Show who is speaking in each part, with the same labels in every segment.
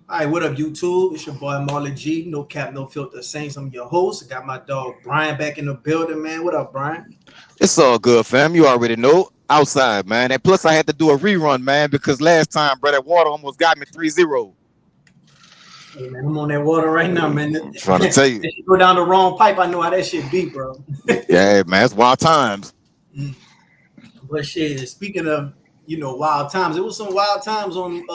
Speaker 1: All right, what up, YouTube? It's your boy Marlon G. No cap, no filter. Saints. I'm your host. I got my dog Brian back in the building, man. What up, Brian?
Speaker 2: It's all good, fam. You already know. Outside, man. And plus, I had to do a rerun, man, because last time, bro, that water almost got me 3-0.
Speaker 1: Hey, man, I'm on that water right now, man.
Speaker 2: I'm trying to tell you.
Speaker 1: If you go down the wrong pipe, I know how that shit be, bro.
Speaker 2: Yeah, man, it's wild times.
Speaker 1: Mm. But shit, speaking of wild times, it was some wild times on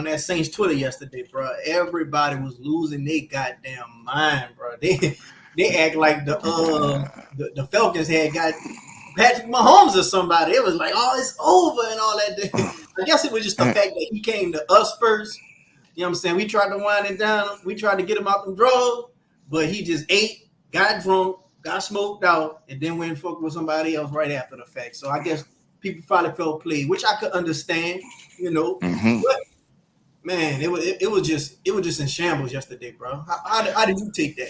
Speaker 1: that Saints Twitter yesterday, bro. Everybody was losing their goddamn mind, bro. They act like the Falcons had got Patrick Mahomes or somebody. It was like, oh, it's over and all that. I guess it was just the fact that he came to us first. You know what I'm saying? We tried to wind it down. We tried to get him out the draw, but he just ate, got drunk, got smoked out, and then went and fucked with somebody else right after the fact. So I guess people probably felt played, which I could understand,
Speaker 2: Mm-hmm.
Speaker 1: But man, it was just in shambles yesterday, bro. How did you take that?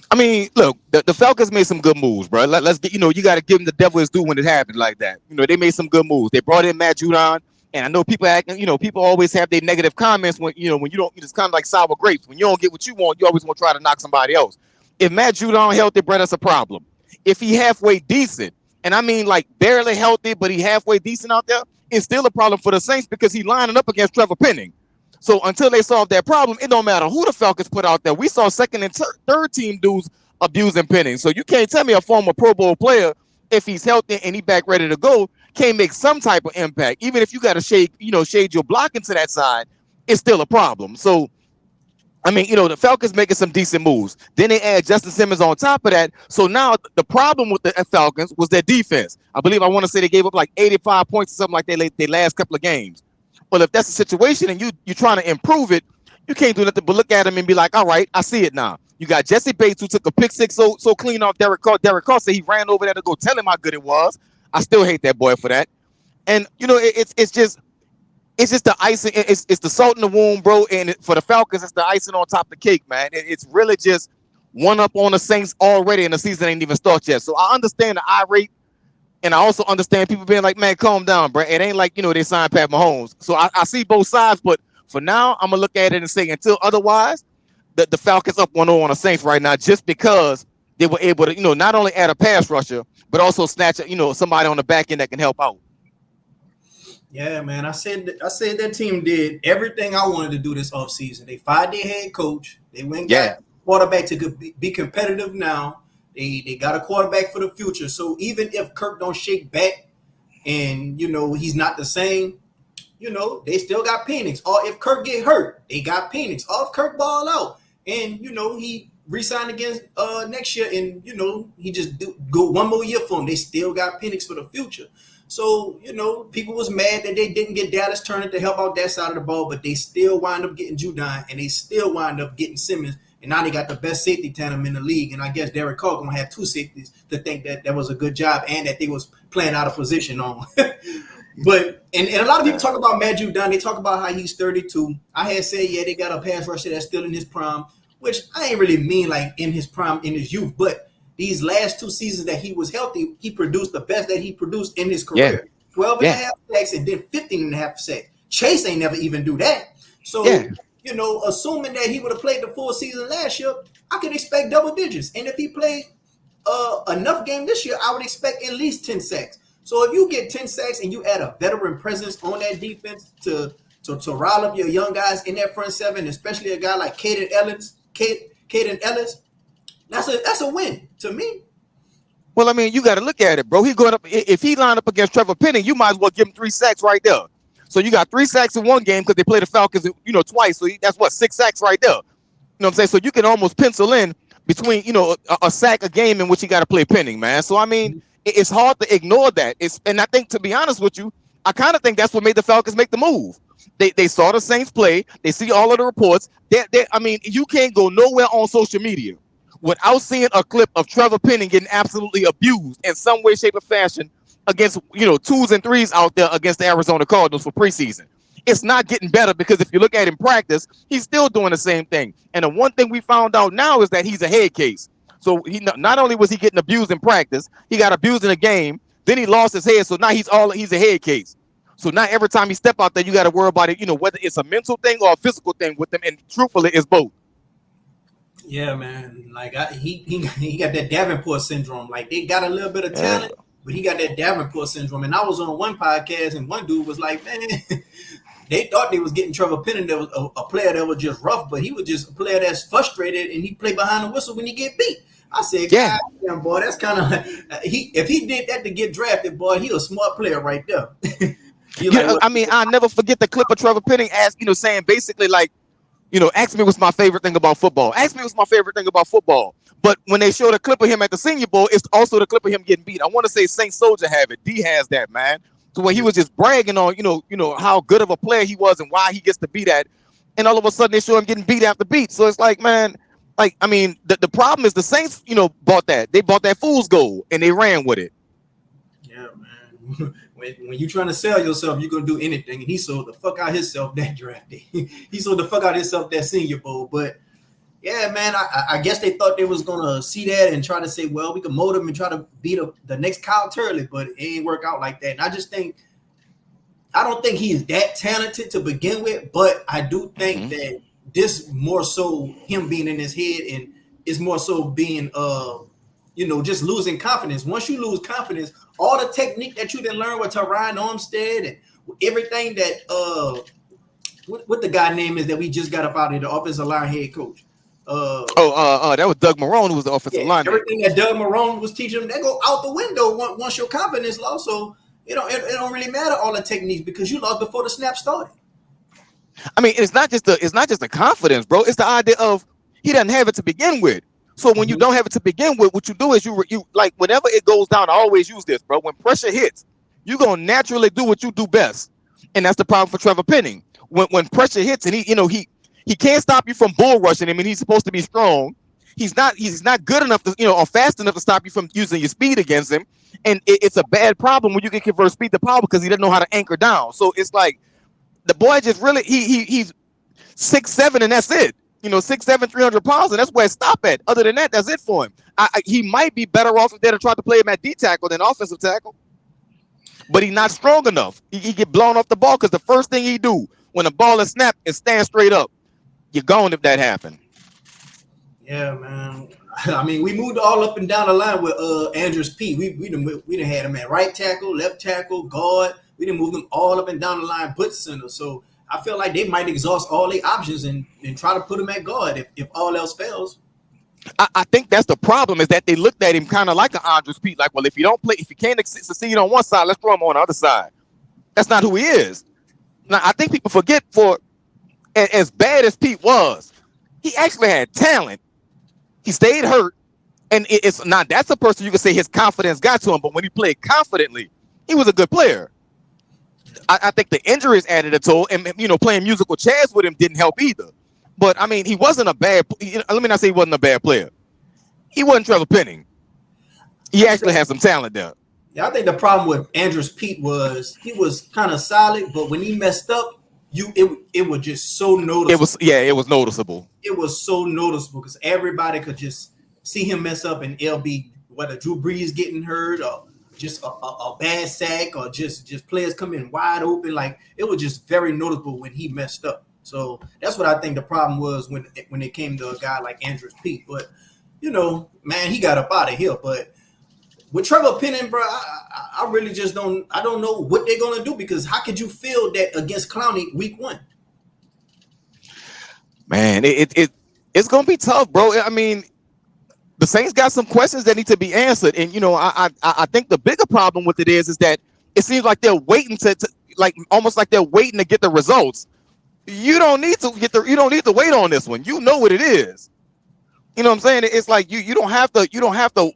Speaker 2: I mean, look, the Falcons made some good moves, bro. Let's get, you got to give them the devil his due when it happened like that. They made some good moves. They brought in Matt Judon, and I know people acting, people always have their negative comments when you don't. It's kind of like sour grapes. When you don't get what you want, you always want to try to knock somebody else. If Matt Judon healthy, bro, that's a problem. If he halfway decent, and I mean like barely healthy, but he halfway decent out there, it's still a problem for the Saints because he lining up against Trevor Penning. So until they solve that problem, it don't matter who the Falcons put out there. We saw second and third team dudes abusing Penning. So you can't tell me a former Pro Bowl player, if he's healthy and he back ready to go, can't make some type of impact. Even if you got to shade your blocking to that side, it's still a problem. So I mean, the Falcons making some decent moves. Then they add Justin Simmons on top of that. So now the problem with the Falcons was their defense. I want to say they gave up like 85 points or something like that they last couple of games. Well, if that's the situation and you're trying to improve it, you can't do nothing but look at him and be like, all right, I see it now. You got Jesse Bates who took a pick six so clean off Derek Carr. Derek Carr said he ran over there to go tell him how good it was. I still hate that boy for that. And it's just the icing. It's the salt in the wound, bro. And for the Falcons, it's the icing on top of the cake, man. It's really just one up on the Saints already, and the season ain't even started yet. So I understand the irate. And I also understand people being like, man, calm down, bro. It ain't like, they signed Pat Mahomes. So I see both sides, but for now, I'm going to look at it and say until otherwise, the Falcons up 1-0 on the Saints right now just because they were able to, not only add a pass rusher, but also snatch, somebody on the back end that can help out.
Speaker 1: Yeah, man. I said that team did everything I wanted to do this offseason. They fired their head coach. They went and got quarterback to be competitive now. They got a quarterback for the future. So even if Kirk don't shake back and, he's not the same, they still got Penix. Or if Kirk get hurt, they got Penix. Or if Kirk ball out and, he re-signed against next year and, he just go one more year for him, they still got Penix for the future. So, people was mad that they didn't get Dallas Turner to help out that side of the ball, but they still wind up getting Judon and they still wind up getting Simmons. And now they got the best safety tandem in the league. And I guess Derek Carr going to have two safeties to think that was a good job and that they was playing out of position on. But and a lot of people talk about Matt Judon. They talk about how he's 32. I had said, yeah, they got a pass rusher that's still in his prime, which I ain't really mean like in his prime, in his youth. But these last two seasons that he was healthy, he produced the best that he produced in his career. 12 and a half sacks and then 15 and a half sacks. Chase ain't never even do that. So assuming that he would have played the full season last year, I could expect double digits. And if he played enough game this year, I would expect at least 10 sacks. So if you get 10 sacks and you add a veteran presence on that defense to rile up your young guys in that front seven, especially a guy like Caden Ellis, that's a win to me.
Speaker 2: Well, I mean, you got to look at it, bro. He going up. If he lined up against Trevor Penning, you might as well give him 3 sacks right there. So you got 3 sacks in one game because they play the Falcons, twice. So that's 6 sacks right there. You know what I'm saying? So you can almost pencil in between, a sack a game in which you got to play Penning, man. So, I mean, it's hard to ignore that. And I think, to be honest with you, I kind of think that's what made the Falcons make the move. They saw the Saints play. They see all of the reports. I mean, you can't go nowhere on social media without seeing a clip of Trevor Penning getting absolutely abused in some way, shape, or fashion against, 2s and 3s out there against the Arizona Cardinals for preseason. It's not getting better because if you look at him practice, he's still doing the same thing. And the one thing we found out now is that he's a head case. So he not only was he getting abused in practice, he got abused in a game. Then he lost his head. So now he's a head case. So now every time you step out there, you got to worry about it, whether it's a mental thing or a physical thing with them. And truthfully, it's both.
Speaker 1: Yeah, man. Like he got that Davenport syndrome. Like they got a little bit of
Speaker 2: Yeah.
Speaker 1: talent, but he got that Davenport syndrome. And I was on one podcast, and one dude was like, "Man, they thought they was getting Trevor Penning, that was a player that was just rough, but he was just a player that's frustrated, and he play behind the whistle when he get beat." I said,
Speaker 2: Yeah.
Speaker 1: "God damn, boy, that's kind of he. If he did that to get drafted, boy, he a smart player right there." Like, well,
Speaker 2: I mean, I'll never forget the clip of Trevor Penning saying basically like, ask me what's my favorite thing about football. Ask me what's my favorite thing about football. But when they showed a clip of him at the Senior Bowl, it's also the clip of him getting beat. I want to say Saint Soldier have it. D has that, man. So where he was just bragging on, how good of a player he was and why he gets to be that. And all of a sudden they show him getting beat after beat. So it's like, man, like, I mean, the problem is the Saints, bought that. They bought that fool's gold and they ran with it.
Speaker 1: Yeah, man. When you trying to sell yourself, you're gonna do anything. And he sold the fuck out himself that draft day. He sold the fuck out himself that Senior Bowl. But yeah, man, I guess they thought they was gonna see that and try to say, well, we can mold him and try to beat the next Kyle Turley, but it ain't work out like that. And I don't think he is that talented to begin with, but I do think that this more so him being in his head and is more so being just losing confidence. Once you lose confidence, all the technique that you didn't learn with Ryan Armstead and everything that what the guy name is that we just got up out of the offensive line head coach.
Speaker 2: That was Doug Marrone, who was the offensive lineman.
Speaker 1: Everything that Doug Marrone was teaching them, they go out the window once your confidence lost. So it don't really matter all the techniques because you lost before the snap started.
Speaker 2: I mean, it's not just the confidence, bro. It's the idea of he doesn't have it to begin with. So when you don't have it to begin with, what you do is you like whenever it goes down. I always use this, bro. When pressure hits, you're gonna naturally do what you do best, and that's the problem for Trevor Penning. When pressure hits and he can't stop you from bull rushing him, and he's supposed to be strong. He's not good enough to or fast enough to stop you from using your speed against him, and it's a bad problem when you can convert speed to power because he doesn't know how to anchor down. So it's like the boy just really he's 6'7" and that's it. 6'7", 300 pounds, and that's where it stopped at. Other than that, that's it for him. He might be better off if they'd have tried to play him at D tackle than offensive tackle, but he's not strong enough. He get blown off the ball because the first thing he do when the ball is snapped is stand straight up. You're gone if that happened.
Speaker 1: Yeah, man. I mean, we moved all up and down the line with Andrews Pete. We done had him at right tackle, left tackle, guard. We didn't move them all up and down the line, blitz center. So I feel like they might exhaust all their options and try to put him at guard if all else fails.
Speaker 2: I think that's the problem is that they looked at him kind of like an Andrews Pete. Like, well, if you can't succeed on one side, let's throw him on the other side. That's not who he is. Now, I think people forget as bad as Pete was, he actually had talent. He stayed hurt. And it's not, that's a person you can say his confidence got to him. But when he played confidently, he was a good player. I think the injuries added a toll, and playing musical chairs with him didn't help either. But I mean, he wasn't a bad. Let me not say he wasn't a bad player. He wasn't Trevor Penning. He actually had some talent there.
Speaker 1: Yeah, I think the problem with Andrews Pete was he was kind of solid, but when he messed up, it was just so noticeable.
Speaker 2: It was noticeable.
Speaker 1: It was so noticeable because everybody could just see him mess up, and it'll be whether Drew Brees getting hurt or just a bad sack or just players coming wide open. Like it was just very noticeable when he messed up. So that's what I think the problem was when it came to a guy like Andrews Pete. But man, he got up out of here. But with Trevor Penning, bro, I really just don't know what they're gonna do because how could you feel that against Clowney week 1?
Speaker 2: Man, it's gonna be tough, bro. I mean, the Saints got some questions that need to be answered, and I think the bigger problem with it is that it seems like they're waiting to like almost like they're waiting to get the results. You don't need to wait on this one. You know what it is. You know what I'm saying? It's like you don't have to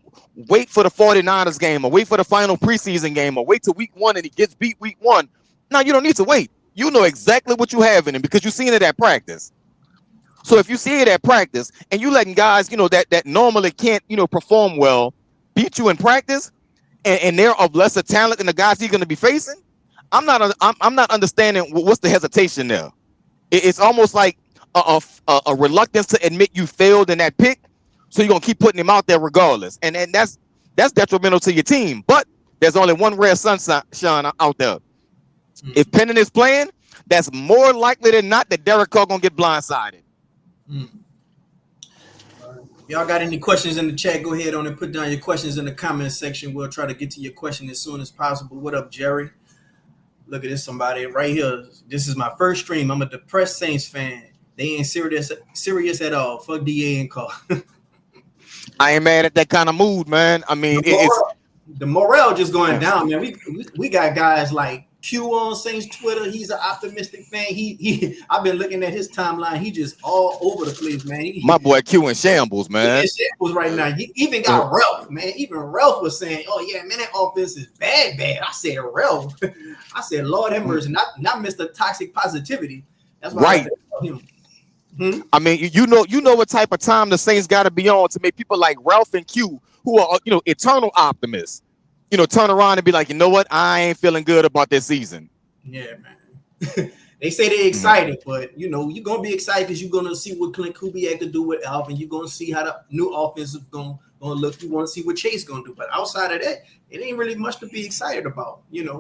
Speaker 2: wait for the 49ers game or wait for the final preseason game or wait till week 1 and he gets beat week 1. No, you don't need to wait. You know exactly what you have in him because you've seen it at practice. So if you see it at practice and you letting guys, that normally can't, perform well, beat you in practice, and they're of lesser talent than the guys he's going to be facing, I'm not understanding what's the hesitation there. It's almost like a reluctance to admit you failed in that pick, so you're gonna keep putting him out there regardless, and that's detrimental to your team. But there's only one ray of sunshine out there. If Penning is playing, that's more likely than not that Derek Carr gonna get blindsided.
Speaker 1: Y'all got any questions in the chat? Go ahead on and put down your questions in the comment section. We'll try to get to your question as soon as possible. What up, Jerry? Look at this, somebody right here. This is my first stream. I'm a depressed Saints fan. They ain't serious at all. Fuck DA and Carr.
Speaker 2: I ain't mad at that kind of mood, man. I mean,
Speaker 1: the morale just going down, man. We got guys like Q on Saints Twitter. He's an optimistic fan. I've been looking at his timeline. He just all over the place, man.
Speaker 2: My boy Q in shambles, man.
Speaker 1: He in shambles right now. He even got Ralph, man. Even Ralph was saying, "Oh yeah, man, that offense is bad." I said, Ralph. I said, Lord have mercy, not Mr. Toxic Positivity. That's why
Speaker 2: right.
Speaker 1: I him.
Speaker 2: I mean, you know what type of time the Saints got to be on to make people like Ralph and Q, who are eternal optimists, turn around and be like, you know what, I ain't feeling good about this season.
Speaker 1: Yeah, man. They say they're excited, but you're gonna be excited because you're gonna see what Clint Kubiak can do with Alvin. You're gonna see how the new offense is gonna look. You want to see what Chase gonna do, but outside of that, it ain't really much to be excited about. You know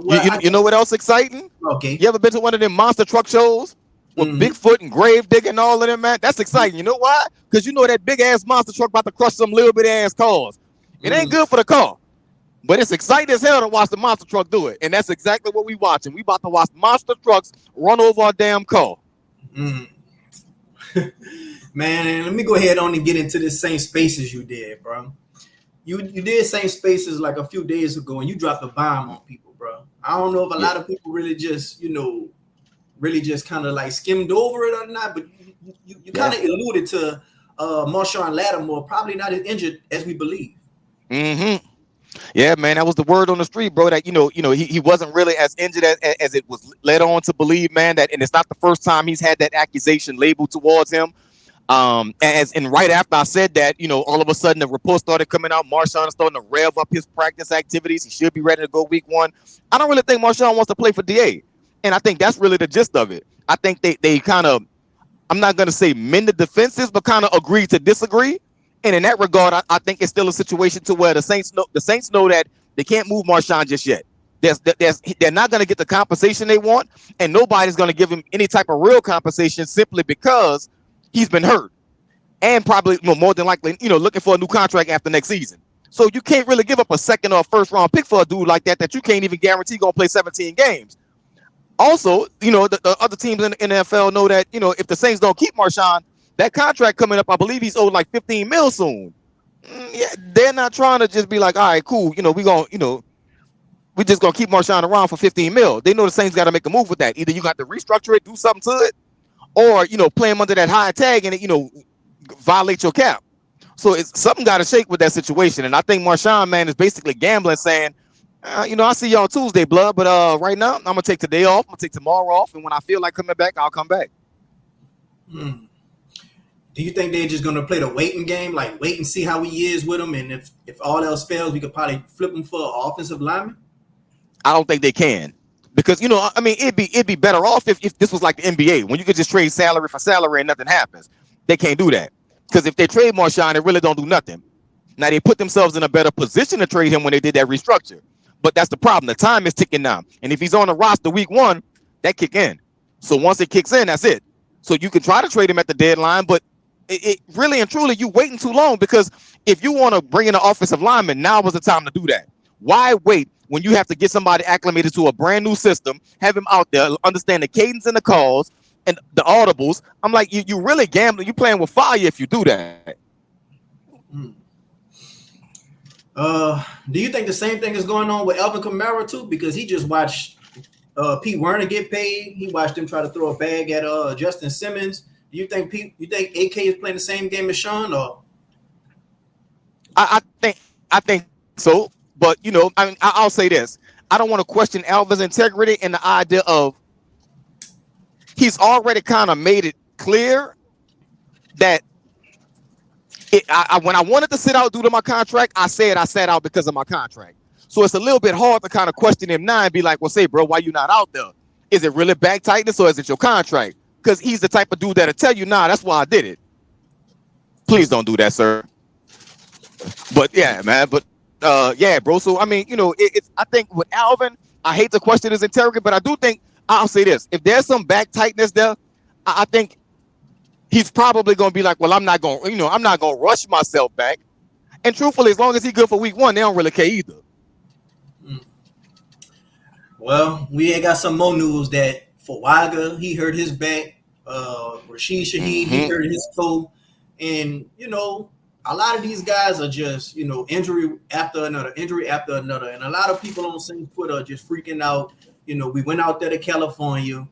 Speaker 2: what else exciting?
Speaker 1: Okay,
Speaker 2: you ever been to one of them monster truck shows with Bigfoot and Gravedigger and all of them, man? That's exciting. You know why? Because that big ass monster truck about to crush some little bit ass cars. It ain't good for the car. But it's exciting as hell to watch the monster truck do it. And that's exactly what we watching. We about to watch monster trucks run over our damn car.
Speaker 1: Man, let me go ahead on and get into the same spaces you did, bro. You did same spaces like a few days ago, and you dropped a bomb on people, bro. I don't know if a lot of people really just, really just kind of like skimmed over it or not, but you kind of alluded to Marshawn Lattimore probably not as injured as we believe.
Speaker 2: Yeah, man, that was the word on the street, bro. That he wasn't really as injured as it was led on to believe, man. That, and it's not the first time he's had that accusation labeled towards him. And right after I said that, all of a sudden the report started coming out. Marshawn is starting to rev up his practice activities. He should be ready to go week 1. I don't really think Marshawn wants to play for DA, and I think that's really the gist of it. I think they kind of, I'm not going to say mended the fences, but kind of agreed to disagree. And in that regard, I think it's still a situation to where the Saints know that they can't move Marshawn just yet. They're not going to get the compensation they want, and nobody's going to give him any type of real compensation simply because he's been hurt and probably more than likely looking for a new contract after next season. So you can't really give up a second or first round pick for a dude like that you can't even guarantee going to play 17 games. Also, the other teams in the NFL know that if the Saints don't keep Marshawn, that contract coming up, I believe he's owed like $15 million soon. Yeah, they're not trying to just be like, all right, cool. We just gonna keep Marshawn around for $15 million. They know the Saints got to make a move with that. Either you got to restructure it, do something to it, or play him under that high tag and it violate your cap. So it's something got to shake with that situation. And I think Marshawn, man, is basically gambling, saying, I see y'all Tuesday, blood, but right now I'm gonna take today off. I'm gonna take tomorrow off, and when I feel like coming back, I'll come back.
Speaker 1: Do you think they're just going to play the waiting game, like wait and see how he is with him, and if all else fails, we could probably flip him for an offensive lineman?
Speaker 2: I don't think they can, because it'd be better off if this was like the NBA, when you could just trade salary for salary and nothing happens. They can't do that, because if they trade Marshawn, they really don't do nothing. Now they put themselves in a better position to trade him when they did that restructure, but that's the problem. The time is ticking now, and if he's on the roster week 1, that kick in. So once it kicks in, that's it. So you can try to trade him at the deadline, but it really and truly, you waiting too long, because if you want to bring in an offensive lineman, now was the time to do that. Why wait when you have to get somebody acclimated to a brand new system, have him out there, understand the cadence and the calls and the audibles? I'm like, you really gambling. You playing with fire if you do that.
Speaker 1: Do you think the same thing is going on with Alvin Kamara too? Because he just watched Pete Werner get paid. He watched him try to throw a bag at Justin Simmons. Do you think AK is playing the same game as Sean? Or
Speaker 2: I think so, but I'll say this: I don't want to question Alvin's integrity and the idea of he's already kind of made it clear that when I wanted to sit out due to my contract, I said I sat out because of my contract. So it's a little bit hard to kind of question him now and be like, well, say, bro, why you not out there? Is it really back tightness or is it your contract? Because he's the type of dude that'll tell you, nah, that's why I did it. Please don't do that, sir. But yeah, man. But yeah, bro. So I mean, I think with Alvin, I hate to question his integrity, but I do think I'll say this: if there's some back tightness there, I think he's probably going to be like, well, I'm not going to rush myself back. And truthfully, as long as he's good for week 1, they don't really care either.
Speaker 1: Well, we ain't got some more news that Fawaga, he hurt his back. Rashid Shaheed, he hurt his toe. And, a lot of these guys are just, injury after another. And a lot of people on St. Twitter are just freaking out. We went out there to California.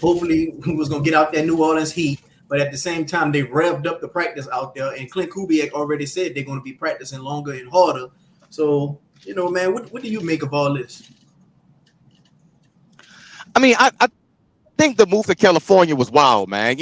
Speaker 1: Hopefully, we was going to get out that New Orleans heat. But at the same time, they revved up the practice out there. And Clint Kubiak already said they're going to be practicing longer and harder. So, man, what do you make of all this?
Speaker 2: I mean, I think the move to California was wild, man.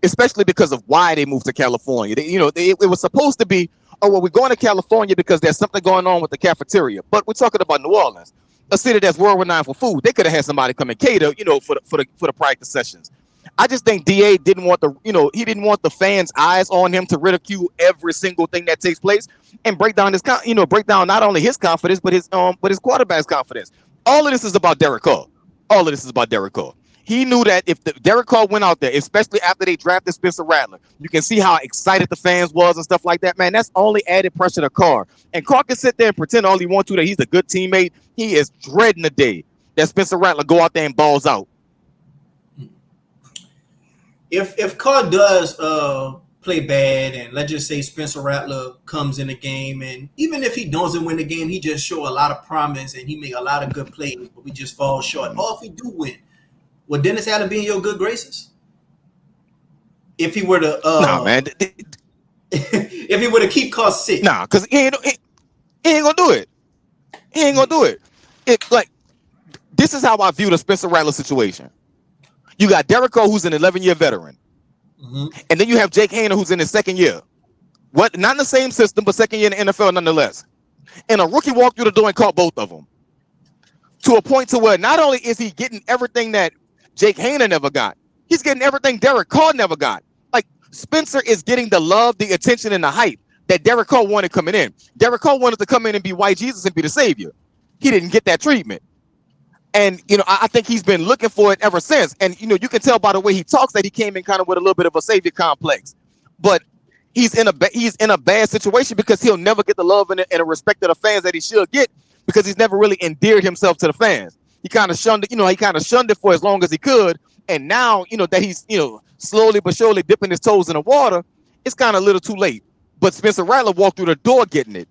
Speaker 2: Especially because of why they moved to California. It was supposed to be, oh, well, we're going to California because there's something going on with the cafeteria. But we're talking about New Orleans, a city that's world renowned for food. They could have had somebody come and cater, for the practice sessions. I just think DA didn't want the fans' eyes on him to ridicule every single thing that takes place and break down not only his confidence but his quarterback's confidence. All of this is about Derek Carr. He knew that if Derek Carr went out there, especially after they drafted Spencer Rattler, you can see how excited the fans was and stuff like that. Man, that's only added pressure to Carr. And Carr can sit there and pretend all he wants to that he's a good teammate. He is dreading the day that Spencer Rattler go out there and balls out.
Speaker 1: If Carr does play bad, and let's just say Spencer Rattler comes in the game, and even if he doesn't win the game, he just show a lot of promise and he make a lot of good plays, but we just fall short. Or if he do win, would Dennis Allen be in your good graces? If he were to,
Speaker 2: nah, man.
Speaker 1: if he were to keep Carr sick,
Speaker 2: nah, because he ain't gonna do it. He ain't gonna do it. This is how I view the Spencer Rattler situation. You got Derek Carr, who's an 11-year veteran. And then you have Jake Haener, who's in his second year. Not in the same system, but second year in the NFL nonetheless. And a rookie walked through the door and caught both of them. To a point to where not only is he getting everything that Jake Haener never got, he's getting everything Derek Carr never got. Like, Spencer is getting the love, the attention, and the hype that Derek Carr wanted coming in. Derek Carr wanted to come in and be white Jesus and be the savior. He didn't get that treatment. And, I think he's been looking for it ever since. And, you can tell by the way he talks that he came in kind of with a little bit of a savior complex. But he's in a bad situation because he'll never get the love and the respect of the fans that he should get because he's never really endeared himself to the fans. He kind of shunned it for as long as he could. And now, that he's, slowly but surely dipping his toes in the water, it's kind of a little too late. But Spencer Rattler walked through the door getting it.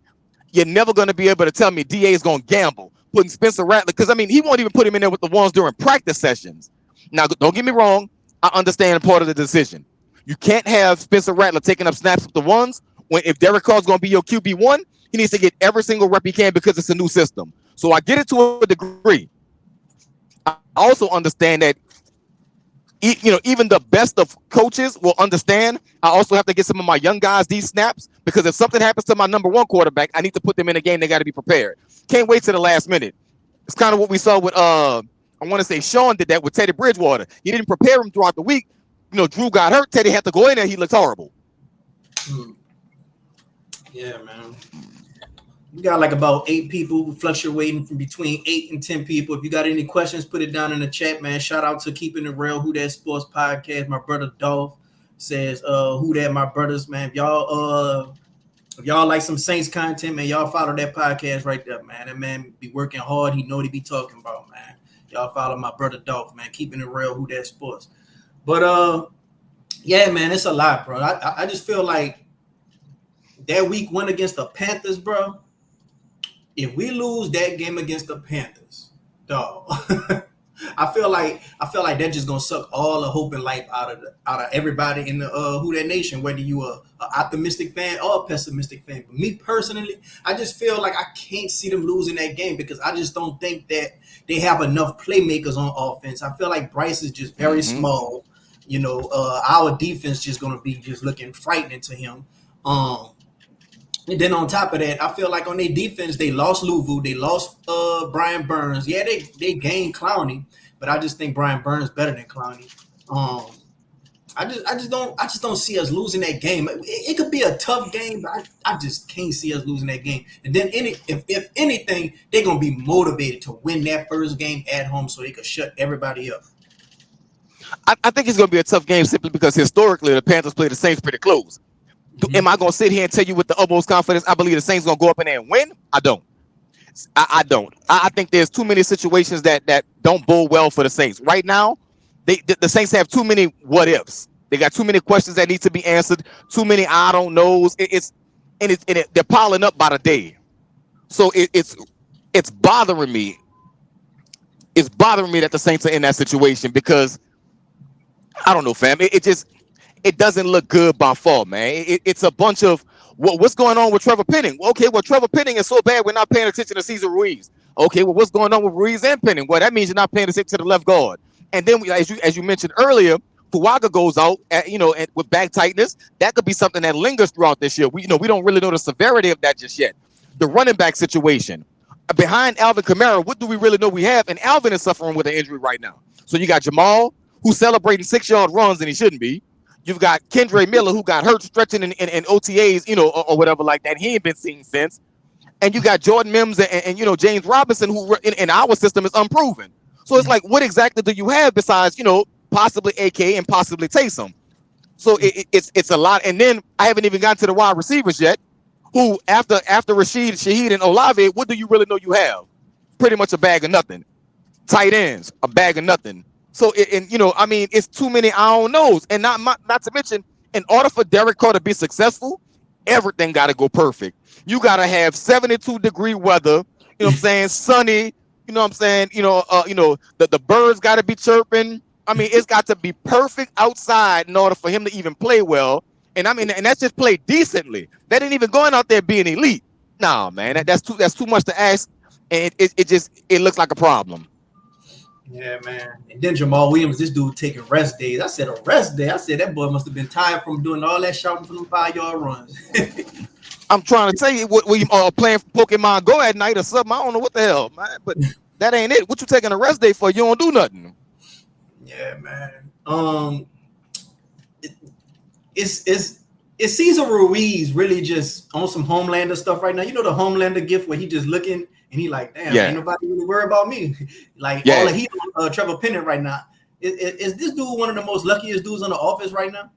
Speaker 2: You're never going to be able to tell me DA is going to gamble putting Spencer Rattler, because he won't even put him in there with the ones during practice sessions. Now, don't get me wrong, I understand part of the decision. You can't have Spencer Rattler taking up snaps with the ones if Derek Carr's going to be your QB1, he needs to get every single rep he can because it's a new system. So I get it to a degree. I also understand that even the best of coaches will understand I also have to get some of my young guys these snaps because if something happens to my number one quarterback, I need to put them in a game. They got to be prepared. Can't wait to the last minute. It's kind of what we saw with I want to say Sean did that with Teddy Bridgewater. He didn't prepare him throughout the week. Drew got hurt. Teddy had to go in there. He looked horrible.
Speaker 1: Yeah, man. We got like about 8 people fluctuating from between 8 and 10 people. If you got any questions, put it down in the chat, man. Shout out to Keeping It Real, Who That Sports Podcast. My brother Dolph says, who that, my brothers, man. If y'all like some Saints content, man, y'all follow that podcast right there, man. That man be working hard. He know what he be talking about, man. Y'all follow my brother Dolph, man. Keeping It Real, Who That Sports. But, yeah, man, it's a lot, bro. I just feel like that week 1 against the Panthers, bro. If we lose that game against the Panthers, dog, I feel like that's just gonna suck all the hope and life out of everybody in the Who That Nation, whether you are an optimistic fan or a pessimistic fan. But me personally, I just feel like I can't see them losing that game because I just don't think that they have enough playmakers on offense. I feel like Bryce is just very small. Our defense just gonna be just looking frightening to him. And then on top of that, I feel like on their defense, they lost Louvu, they lost Brian Burns. Yeah, they gained Clowney, but I just think Brian Burns better than Clowney. I just don't see us losing that game. It could be a tough game, but I just can't see us losing that game. And then if anything, they're gonna be motivated to win that first game at home so they could shut everybody up.
Speaker 2: I think it's going to be a tough game simply because historically the Panthers play the Saints pretty close. Am I going to sit here and tell you with the utmost confidence I believe the Saints going to go up in there and win? I don't. I don't. I think there's too many situations that don't bode well for the Saints. Right now, the Saints have too many what ifs. They got too many questions that need to be answered. Too many I don't knows. They're piling up by the day. So it's bothering me. It's bothering me that the Saints are in that situation because I don't know, fam. It doesn't look good by far, man. It's a bunch of what's going on with Trevor Penning. Okay, well, Trevor Penning is so bad we're not paying attention to Cesar Ruiz. Okay, well, what's going on with Ruiz and Penning? Well, that means you're not paying attention to the left guard. And then, as you mentioned earlier, Fuaga goes out, with back tightness. That could be something that lingers throughout this year. We don't really know the severity of that just yet. The running back situation behind Alvin Kamara, what do we really know we have? And Alvin is suffering with an injury right now. So you got Jamal, who's celebrating 6-yard runs and he shouldn't be. You've got Kendre Miller, who got hurt stretching in OTAs, or whatever like that. He ain't been seen since. And you got Jordan Mims and James Robinson, who in our system is unproven. So it's like, what exactly do you have besides, possibly AK and possibly Taysom? So it's a lot. And then I haven't even gotten to the wide receivers yet, who after Rashid, Shaheed, and Olave, what do you really know you have? Pretty much a bag of nothing. Tight ends, a bag of nothing. So, it's too many I don't knows. And not to mention, in order for Derek Carr to be successful, everything got to go perfect. You got to have 72-degree weather, you know what I'm saying, sunny, you know what I'm saying, the birds got to be chirping. I mean, it's got to be perfect outside in order for him to even play well. And and that's just play decently. That ain't even going out there being elite. Nah, man, that's too much to ask. And it looks like a problem.
Speaker 1: Yeah, man. And then Jamal Williams, this dude taking rest days. I said a rest day. I said that boy must have been tired from doing all that shouting for them 5-yard runs.
Speaker 2: I'm trying to tell you what we are playing Pokemon Go at night or something. I don't know what the hell, man. But that ain't it. What you taking a rest day for? You don't do nothing.
Speaker 1: Yeah, man. Is Cesar Ruiz really just on some Homelander stuff right now? You know the Homelander gift where he just looking and he like, damn, ain't nobody really worry about me. All of heat on Trevor Penning right now. Is this dude one of the most luckiest dudes on the office right now?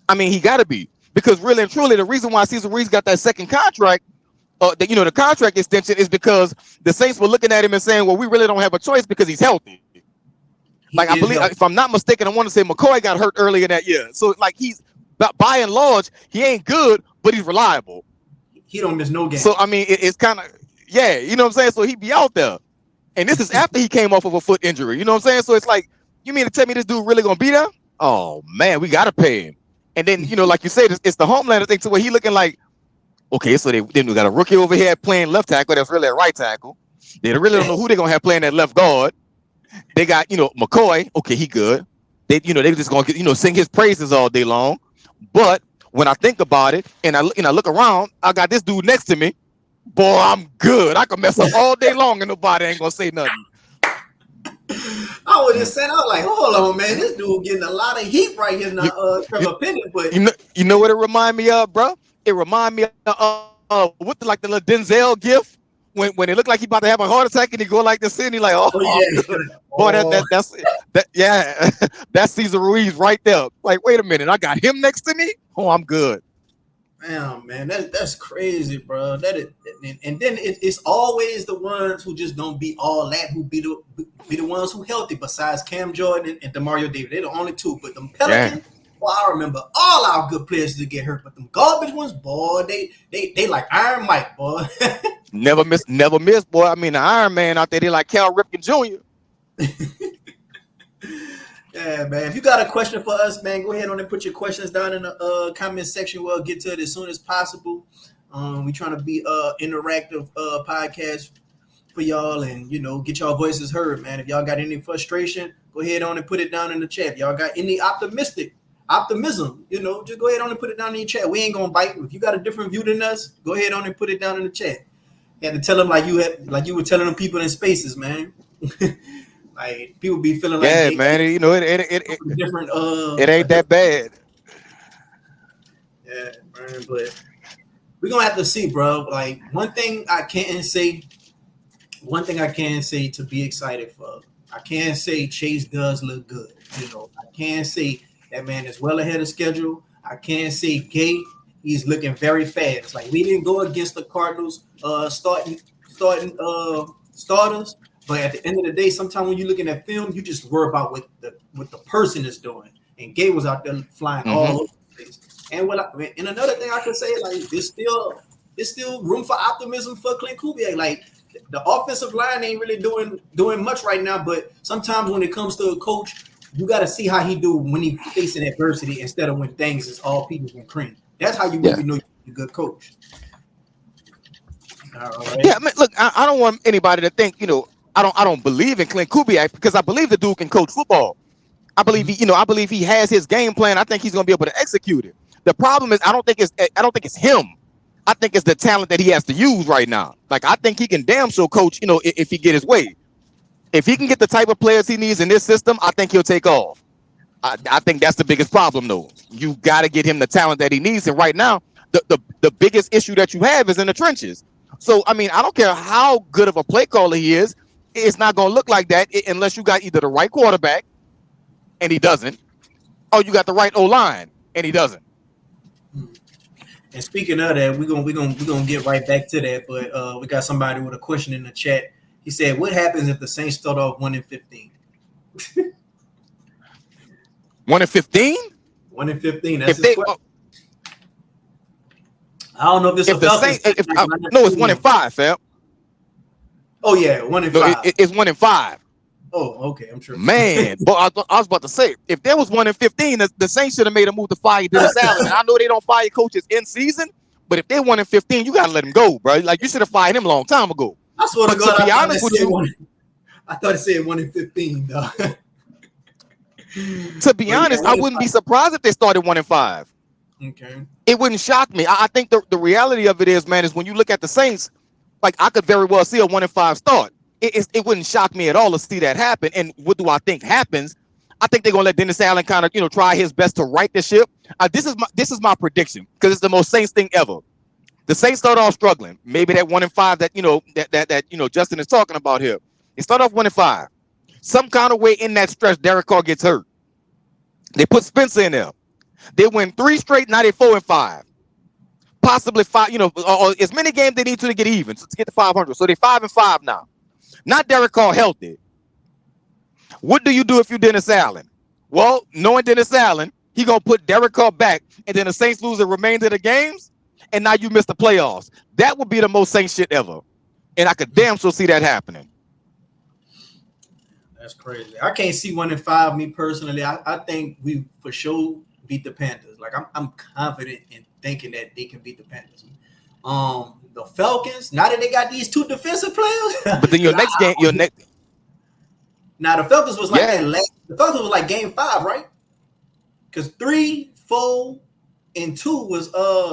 Speaker 2: I mean, he got to be, because really and truly, the reason why Cesar Ruiz got that second contract, the contract extension, is because the Saints were looking at him and saying, well, we really don't have a choice because he's healthy. I believe, if I'm not mistaken, I want to say McCoy got hurt earlier that year. So he's, by and large, he ain't good, but he's reliable.
Speaker 1: He don't miss no game.
Speaker 2: So I mean, it's kind of, you know what I'm saying? So he be out there. And this is after he came off of a foot injury. You know what I'm saying? So it's like, you mean to tell me this dude really gonna be there? Oh man, we gotta pay him. And then, like you said, it's the Homelander thing to where he looking like, okay, so then we got a rookie over here playing left tackle that's really a right tackle. They really don't know who they're gonna have playing that left guard. They got, McCoy, okay, he good. They just gonna sing his praises all day long. But when I think about it and I look around, I got this dude next to me. Boy, I'm good. I can mess up all day long and nobody ain't gonna say nothing.
Speaker 1: I was just saying, I was like, hold on, man, this dude getting a lot of heat right here now, Trevor Penning. But
Speaker 2: you know what it remind me of, bro? It remind me of what the little Denzel gift when it looked like he about to have a heart attack and he go like this and he like, boy, that's Cesar Ruiz right there. Like, wait a minute, I got him next to me. Oh, I'm good.
Speaker 1: Damn, man, that's crazy, bro. And then it's always the ones who just don't be all that, who be the ones who healthy. Besides Cam Jordan and Demario Davis, they're the only two. But them Pelicans, boy, I remember all our good players to get hurt, but them garbage ones, boy, they like Iron Mike, boy.
Speaker 2: never miss, boy. I mean, the Iron Man out there, they like Cal Ripken Jr.
Speaker 1: Yeah, man. If you got a question for us, man, go ahead on and put your questions down in the comment section. We'll get to it as soon as possible. We trying to be interactive podcast for y'all and, get y'all voices heard, man. If y'all got any frustration, go ahead on and put it down in the chat. If y'all got any optimism, just go ahead on and put it down in the chat. We ain't going to bite. If you got a different view than us, go ahead on and put it down in the chat. You had to tell them like you were telling them people in spaces, man. Like people be feeling like
Speaker 2: Yeah,
Speaker 1: they
Speaker 2: man. You know,
Speaker 1: different
Speaker 2: it ain't that bad.
Speaker 1: Yeah, man, but we're gonna have to see, bro. Like one thing I can say to be excited for. I can say Chase does look good. You know, I can say that man is well ahead of schedule. I can say Gay, he's looking very fast. Like we didn't go against the Cardinals starters, but at the end of the day, sometimes when you're looking at film, you just worry about what the person is doing. And Gay was out there flying all over the place. And and another thing I could say, like there's still room for optimism for Clint Kubiak. Like the offensive line ain't really doing much right now, but sometimes when it comes to a coach, you got to see how he do when he facing adversity instead of when things is all peaches and cream. That's how you really know you're a good coach.
Speaker 2: All right. Yeah, I mean, look, I don't want anybody to think, you know, I don't believe in Clint Kubiak because I believe the dude can coach football. I believe I believe he has his game plan. I think he's going to be able to execute it. The problem is I don't think it's him. I think it's the talent that he has to use right now. Like I think he can damn sure coach, you know, if he get his way. If he can get the type of players he needs in this system, I think he'll take off. I think that's the biggest problem, though. You got to get him the talent that he needs. And right now, the biggest issue that you have is in the trenches. So, I mean, I don't care how good of a play caller he is. It's not going to look like that unless you got either the right quarterback, and he doesn't, or you got the right O-line, and he doesn't.
Speaker 1: And speaking of that, we're gonna get right back to that. But we got somebody with a question in the chat. He said, "What happens if the Saints start off 1-15?"
Speaker 2: 1-15?
Speaker 1: 1-15. That's his question. I don't know if this is
Speaker 2: the Saints. No, it's 1-5, fam.
Speaker 1: Oh yeah, 1-5.
Speaker 2: No, it's 1-5.
Speaker 1: Oh, okay. I'm sure.
Speaker 2: Man, but I was about to say, if there was 1-15, the Saints should have made a move to fire Dennis Allen. And I know they don't fire coaches in season, but if they're 1-15, you gotta let him go, bro. Like you should have fired him a long time ago.
Speaker 1: I swear to God, to be honest with you, I thought it said 1-15, though.
Speaker 2: To be honest, I wouldn't be surprised if they started 1-5.
Speaker 1: Okay.
Speaker 2: It wouldn't shock me. I think the reality of it is, man, is when you look at the Saints, like I could very well see a 1-5 start. It wouldn't shock me at all to see that happen. And what do I think happens? I think they're gonna let Dennis Allen kind of try his best to right the ship. This is my prediction because it's the most Saints thing ever. The Saints start off struggling. Maybe that 1-5 that Justin is talking about here. They start off 1-5. Some kind of way in that stretch, Derek Carr gets hurt. They put Spencer in there. They win 3 straight. Now they're 4-5. Possibly 5. Or as many games they need to get even, so to get to 500. So they're 5-5 now. Not Derek Carr healthy. What do you do if you're Dennis Allen? Well, knowing Dennis Allen, he gonna put Derek Carr back, and then the Saints lose the remainder of the games, and now you miss the playoffs. That would be the most Saints shit ever, and I could damn sure see that happening.
Speaker 1: That's crazy. I can't see 1-5. Me personally, I think we for sure beat the Panthers. Like I'm confident in thinking that they can beat the Panthers. The Falcons, now that they got these 2 defensive players.
Speaker 2: But then your next game.
Speaker 1: Now the Falcons was like the Falcons was like game 5, right? Because 3, 4, and 2 was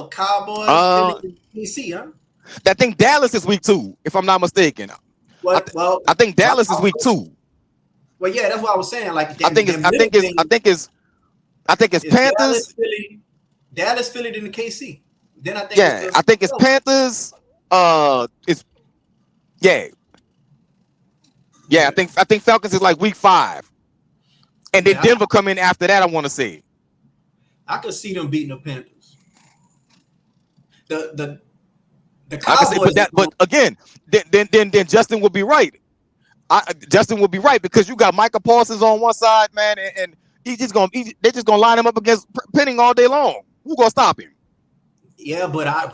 Speaker 1: Cowboys, DC, huh?
Speaker 2: I think Dallas is week 2, if I'm not mistaken. I think Dallas is week 2.
Speaker 1: Well, yeah, that's what I was saying. Like
Speaker 2: I think it's Panthers,
Speaker 1: Dallas, Philly, then the KC. Then I
Speaker 2: think it's Panthers. I think Falcons is like week 5, and then Denver come in after that. I want to say.
Speaker 1: I could see them beating the Panthers. The Cowboys,
Speaker 2: but again, then Justin would be right. Justin would be right because you got Micah Parsons on one side, man, and they're just gonna line him up against Penning all day long. Who gonna stop him?
Speaker 1: Yeah, but I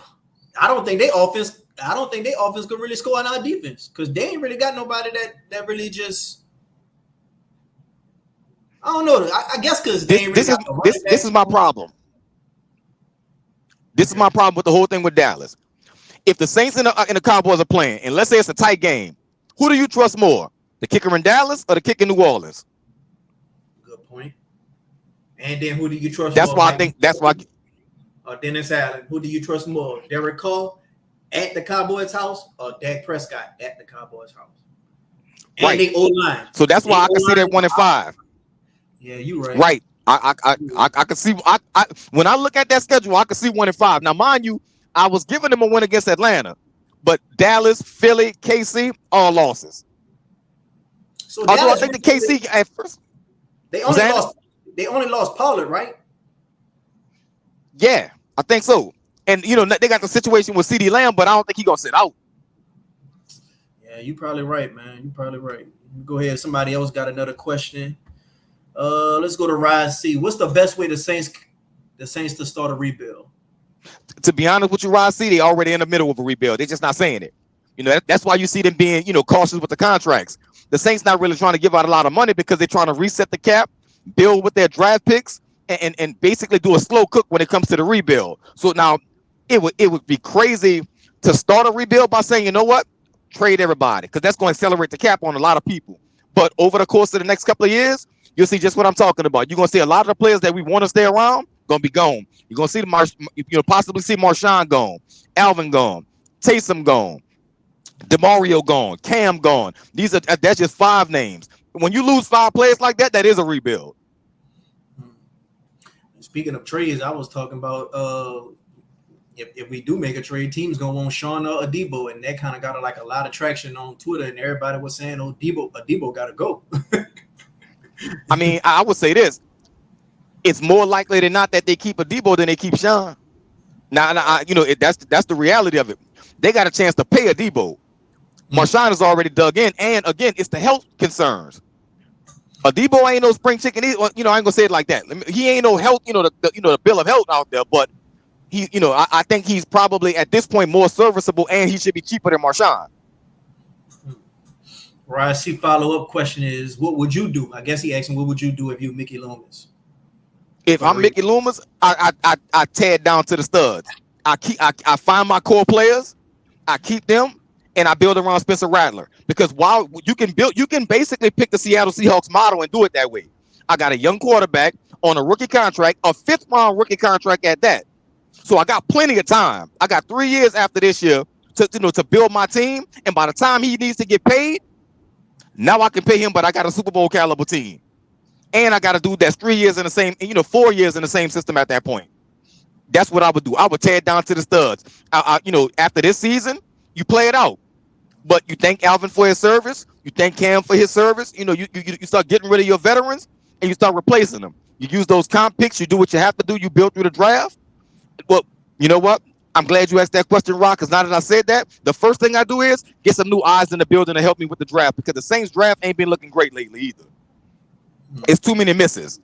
Speaker 1: don't think they offense could really score on our defense because they ain't really got nobody that really just. I don't know. I guess because they ain't really
Speaker 2: this is my problem. This is my problem with the whole thing with Dallas. If the Saints and the Cowboys are playing, and let's say it's a tight game, who do you trust more, the kicker in Dallas or the kicker in New Orleans?
Speaker 1: Good point. And then who do you trust?
Speaker 2: That's why I think. That's why.
Speaker 1: Dennis Allen. Who do you trust more, Derek Carr at the Cowboys' house or Dak Prescott at the Cowboys' house? And they O-line.
Speaker 2: So that's why I can see that 1-5.
Speaker 1: Yeah, you right.
Speaker 2: Right. I can see. When I look at that schedule, I can see 1-5. Now, mind you, I was giving them a win against Atlanta, but Dallas, Philly, KC, all losses.
Speaker 1: So
Speaker 2: although
Speaker 1: Dallas,
Speaker 2: I think the KC at first
Speaker 1: they only lost Pollard, right?
Speaker 2: Yeah, I think so. And they got the situation with CeeDee Lamb, but I don't think he's gonna sit out.
Speaker 1: Yeah, you probably right, man. You probably right. Go ahead. Somebody else got another question. Let's go to Rise C. What's the best way the Saints to start a rebuild?
Speaker 2: To be honest with you, Rise C, they already in the middle of a rebuild. They're just not saying it. That's why you see them being, cautious with the contracts. The Saints not really trying to give out a lot of money because they're trying to reset the cap, build with their draft picks, and basically do a slow cook when it comes to the rebuild. So now it would be crazy to start a rebuild by saying, you know what, trade everybody, because that's going to accelerate the cap on a lot of people. But over the course of the next couple of years, you'll see just what I'm talking about. You're going to see a lot of the players that we want to stay around going to be gone. You're going to see possibly see Marshawn gone, Alvin gone, Taysom gone, DeMario gone, Cam gone. That's just 5 names. When you lose 5 players like that, that is a rebuild.
Speaker 1: Speaking of trades, I was talking about if we do make a trade, teams gonna want Sean Adebo, and that kind of got a lot of traction on Twitter, and everybody was saying, "Oh, Adebo got to go."
Speaker 2: I mean, I would say this: it's more likely than not that they keep Adebo than they keep Sean. Now, that's the reality of it. They got a chance to pay Adebo. Marshawn is already dug in, and again, it's the health concerns. Adebo ain't no spring chicken. I ain't gonna say it like that. He ain't no health, the bill of health out there, but he, I think he's probably at this point more serviceable, and he should be cheaper than Marshawn.
Speaker 1: Right. See, follow-up question is, what would you do? I guess he asked him, what would you do if you Mickey Loomis?
Speaker 2: If I'm Mickey Loomis, I tear it down to the studs. I find my core players, I keep them, and I build around Spencer Rattler. Because while you can basically pick the Seattle Seahawks model and do it that way. I got a young quarterback on a rookie contract, a 5th-round rookie contract at that. So I got plenty of time. I got 3 years after this year to build my team. And by the time he needs to get paid, now I can pay him, but I got a Super Bowl caliber team. And I got a dude that's 3 years in the same, 4 years in the same system at that point. That's what I would do. I would tear it down to the studs. After this season, you play it out. But you thank Alvin for his service. You thank Cam for his service. You start getting rid of your veterans and you start replacing them. You use those comp picks. You do what you have to do. You build through the draft. Well, you know what? I'm glad you asked that question, Rock, because now that I said that, the first thing I do is get some new eyes in the building to help me with the draft, because the Saints draft ain't been looking great lately either. It's too many misses.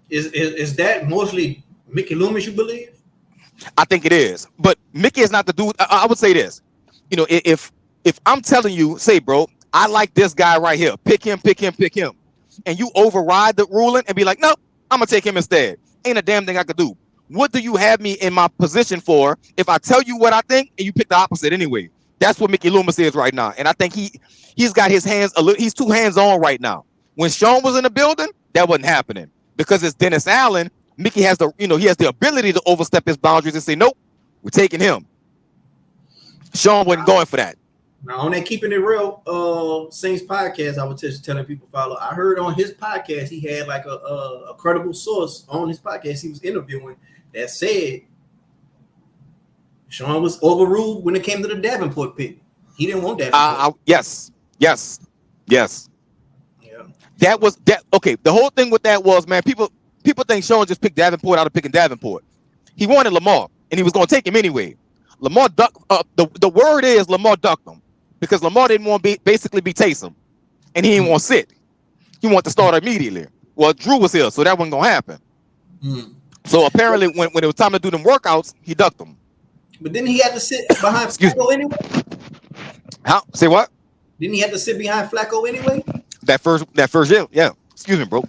Speaker 1: Is that mostly Mickey Loomis, you believe?
Speaker 2: I think it is. But Mickey is not the dude. I would say this. If I'm telling you, say, bro, I like this guy right here. Pick him. And you override the ruling and be like, nope, I'm going to take him instead. Ain't a damn thing I could do. What do you have me in my position for if I tell you what I think and you pick the opposite anyway? That's what Mickey Loomis is right now. And I think he's got his hands he's too hands-on right now. When Sean was in the building, that wasn't happening. Because it's Dennis Allen, Mickey has he has the ability to overstep his boundaries and say, nope, we're taking him. Sean wasn't going for that.
Speaker 1: Now, on that Keeping It Real Saints podcast, I was just telling people follow. I heard on his podcast, he had like a credible source on his podcast he was interviewing that said Sean was overruled when it came to the Davenport pick. He didn't want Davenport.
Speaker 2: Yes. Yeah. That was that. Okay, the whole thing with that was, man, people think Sean just picked Davenport out of picking Davenport. He wanted Lamar, and he was going to take him anyway. Lamar ducked. The word is Lamar ducked him because Lamar didn't want to basically be Taysom, and he didn't want to sit. He wanted to start immediately. Well, Drew was here, so that wasn't gonna happen. So apparently, when it was time to do them workouts, he ducked them.
Speaker 1: But didn't he have to sit behind Flacco anyway?
Speaker 2: How? Say what?
Speaker 1: Didn't he have to sit behind Flacco anyway?
Speaker 2: That first year, yeah. Excuse me, bro.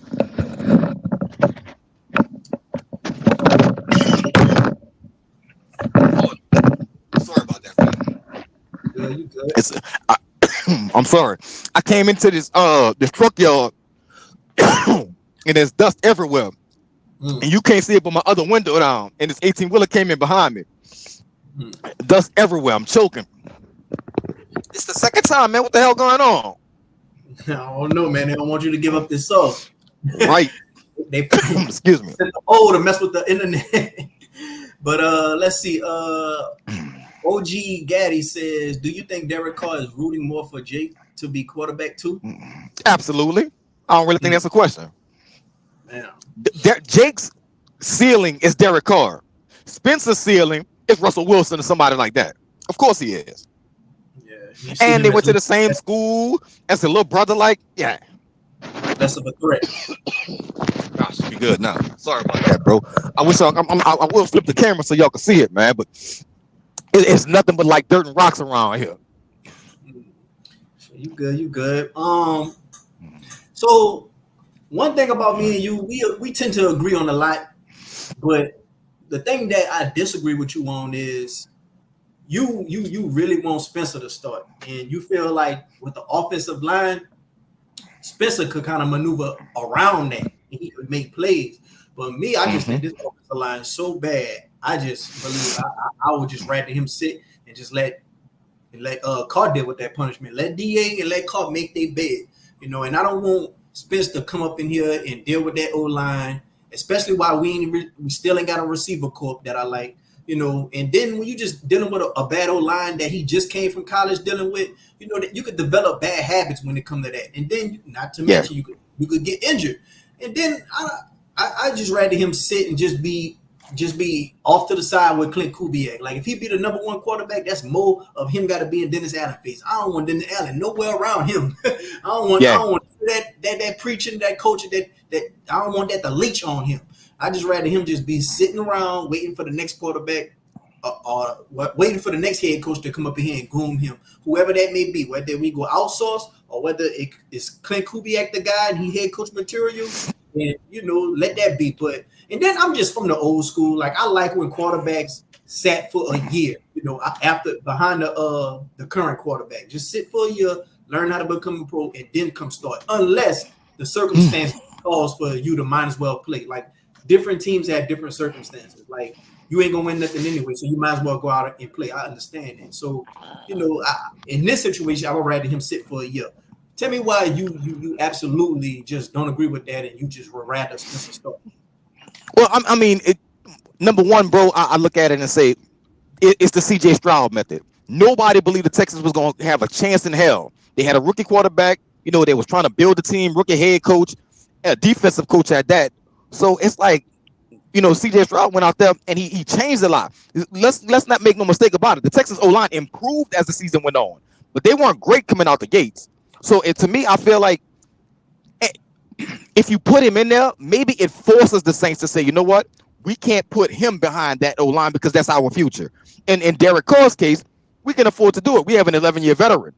Speaker 2: Sorry about that.
Speaker 1: Yeah, you good.
Speaker 2: I'm sorry. I came into this truck yard and there's dust everywhere. And you can't see it but my other window down. And this 18-wheeler came in behind me. Dust everywhere. I'm choking. It's the second time, man. What the hell going on?
Speaker 1: I don't know, man. They don't want you to give up this sauce.
Speaker 2: Right.
Speaker 1: They
Speaker 2: Excuse me.
Speaker 1: to mess with the internet. But let's see. OG Gaddy says, "Do you think Derek Carr is rooting more for Jake to be quarterback too?"
Speaker 2: Absolutely. I don't really think that's a question.
Speaker 1: Man.
Speaker 2: Jake's ceiling is Derek Carr. Spencer's ceiling is Russell Wilson or somebody like that. Of course he is.
Speaker 1: Yeah.
Speaker 2: And they went to the same school as a little brother. Like, yeah.
Speaker 1: Less of a threat.
Speaker 2: I should be good now. Sorry about that, bro. I wish I will flip the camera so y'all can see it, man. But it's nothing but like dirt and rocks around here.
Speaker 1: You good? You good? So one thing about me and you, we tend to agree on a lot, but the thing that I disagree with you on is you really want Spencer to start, and you feel like with the offensive line, Spencer could kind of maneuver around that, and he could make plays. But me, I just think this offensive line is so bad. I just believe I would just rather him sit and just let Carr deal with that punishment. Let DA and let Carr make their bed, and I don't want Spence to come up in here and deal with that O line, especially while we still ain't got a receiver corp that I like, And then when you just dealing with a bad O line that he just came from college dealing with, that you could develop bad habits when it comes to that, and then not to mention you could get injured, and then I just rather him sit and just be off to the side with Clint Kubiak. Like if he be the number one quarterback, that's more of him got to be in Dennis Allen face. I don't want Dennis Allen nowhere around him. I don't want that preaching, that coaching, that I don't want that to leech on him. I just rather him just be sitting around waiting for the next quarterback or waiting for the next head coach to come up in here and groom him, whoever that may be, whether we go outsource or whether it's Clint Kubiak the guy and he head coach material, and let that be. But and then I'm just from the old school. Like I like when quarterbacks sat for a year, after behind the current quarterback. Just sit for a year, learn how to become a pro, and then come start. Unless the circumstance calls for you to might as well play. Like different teams have different circumstances. Like you ain't gonna win nothing anyway, so you might as well go out and play. I understand that. So, in this situation, I would rather him sit for a year. Tell me why you absolutely just don't agree with that, and you just would rather Spencer start.
Speaker 2: Well, I mean, number one, bro, I look at it and say it's the CJ Stroud method. Nobody believed the Texans was going to have a chance in hell. They had a rookie quarterback. They was trying to build a team, rookie head coach, a defensive coach at that. So it's like, CJ Stroud went out there and he changed a lot. Let's not make no mistake about it. The Texans O-line improved as the season went on, but they weren't great coming out the gates. So to me, I feel like if you put him in there, maybe it forces the Saints to say, you know what? We can't put him behind that O-line because that's our future. And in Derek Carr's case, we can afford to do it. We have an 11-year veteran.